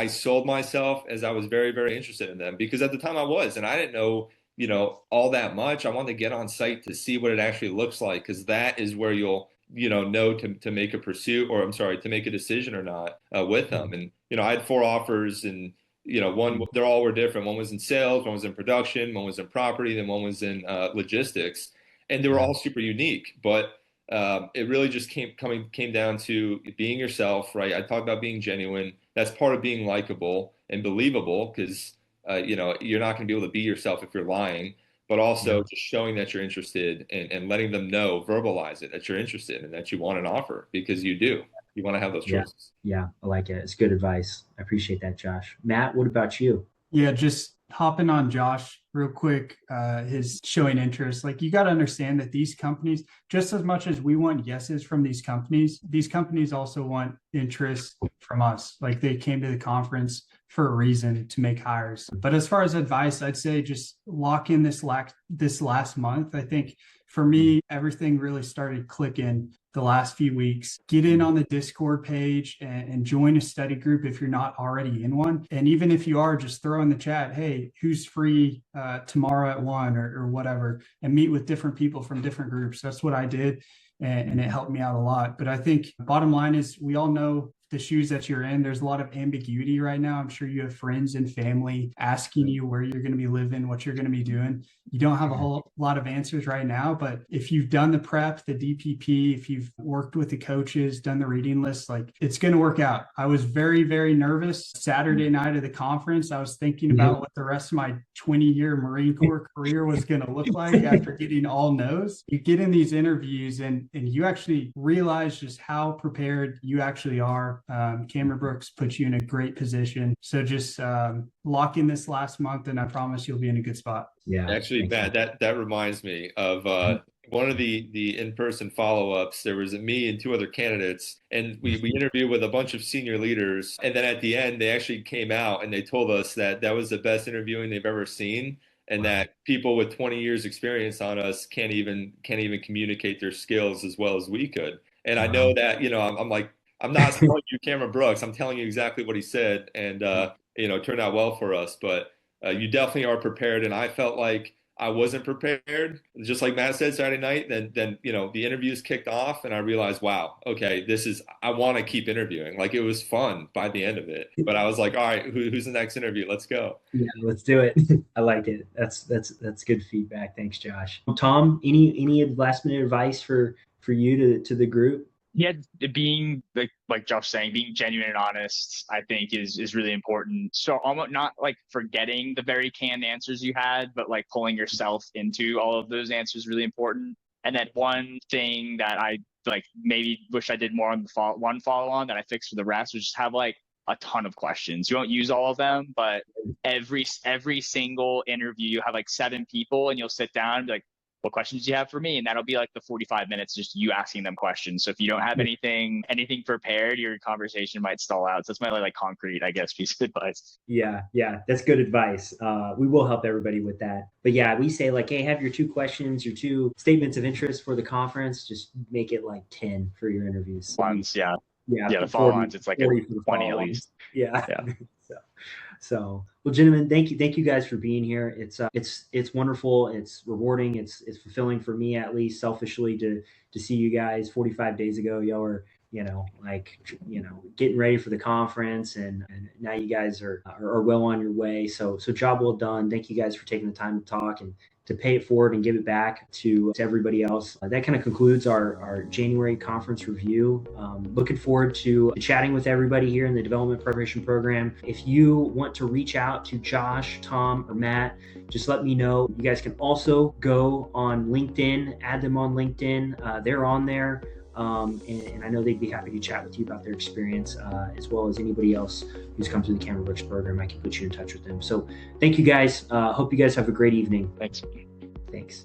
sold myself as I was very, very interested in them because at the time I was, and I didn't know, all that much. I wanted to get on site to see what it actually looks like because that is where you'll, know to make a pursuit or I'm sorry, to make a decision or not with them. And, I had 4 offers and, they're all were different. One was in sales, one was in production, one was in property, then one was in logistics. And they were all super unique, but it really just came down to being yourself, right? I talked about being genuine. That's part of being likable and believable because you're not going to be able to be yourself if you're lying. but also just showing that you're interested and letting them know, verbalize it, that you're interested and that you want an offer, because you do. You want to have those choices. Yeah, I like it. It's good advice. I appreciate that, Josh. Matt, what about you? Yeah, just hopping on Josh real quick, his showing interest. Like, you got to understand that these companies, just as much as we want yeses from these companies also want interest from us. Like, they came to the conference for a reason to make hires. But as far as advice, I'd say just lock in this last month. I think for me, everything really started clicking the last few weeks. Get in on the Discord page and join a study group if you're not already in one. And even if you are, just throw in the chat, hey, who's free tomorrow at 1 or whatever, and meet with different people from different groups. That's what I did, and it helped me out a lot. But I think bottom line is, we all know the shoes that you're in. There's a lot of ambiguity right now. I'm sure you have friends and family asking you where you're going to be living, what you're going to be doing. You don't have a whole lot of answers right now, but if you've done the prep, the DPP, if you've worked with the coaches, done the reading list, like, it's going to work out. I was very, very nervous Saturday night of the conference. I was thinking about what the rest of my 20-year Marine Corps career was going to look like after getting all no's. You get in these interviews and you actually realize just how prepared you actually are. Cameron Brooks puts you in a great position. So just lock in this last month, and I promise you'll be in a good spot. Yeah, actually, Matt, that reminds me of one of the in-person follow-ups. There was me and 2 other candidates, and we interviewed with a bunch of senior leaders. And then at the end, they actually came out and they told us that was the best interviewing they've ever seen, and that people with 20 years experience on us can't even communicate their skills as well as we could. And I know that, I'm like, I'm not telling you Cameron Brooks. I'm telling you exactly what he said, and it turned out well for us. But you definitely are prepared, and I felt like I wasn't prepared. Just like Matt said Saturday night, then the interviews kicked off, and I realized, wow, okay, I want to keep interviewing. Like, it was fun by the end of it. But I was like, all right, who's the next interview? Let's go. Yeah, let's do it. I like it. That's good feedback. Thanks, Josh. Tom, any last minute advice for you to the group? Yeah, being like Josh saying, being genuine and honest, I think is really important. So almost not like forgetting the very canned answers you had, but like pulling yourself into all of those answers is really important. And then one thing that I like maybe wish I did more on the one follow on that I fixed for the rest was just have like a ton of questions. You won't use all of them, but every single interview you have like 7 people, and you'll sit down and be like, what questions do you have for me? And that'll be like the 45 minutes, just you asking them questions. So if you don't have anything prepared, your conversation might stall out. So that's my like concrete, I guess, piece of advice. Yeah, that's good advice. We will help everybody with that. But yeah, we say like, hey, have your 2 questions, your 2 statements of interest for the conference. Just make it like 10 for your interviews. Ones, yeah. Yeah, the follow-ons, it's like a 20 at least. Yeah. So, well, gentlemen, thank you guys for being here. It's wonderful. It's rewarding. It's fulfilling for me, at least selfishly, to see you guys. 45 days ago, y'all were, getting ready for the conference, and now you guys are well on your way. So job well done. Thank you guys for taking the time to talk and to pay it forward and give it back to everybody else. That kind of concludes our January conference review. Looking forward to chatting with everybody here in the development preparation program. If you want to reach out to Josh, Tom, or Matt, just let me know. You guys can also go on LinkedIn, add them on LinkedIn. They're on there. And I know they'd be happy to chat with you about their experience, as well as anybody else who's come through the Cameron Brooks program. I can put you in touch with them. So thank you guys. Hope you guys have a great evening. Thanks. Thanks.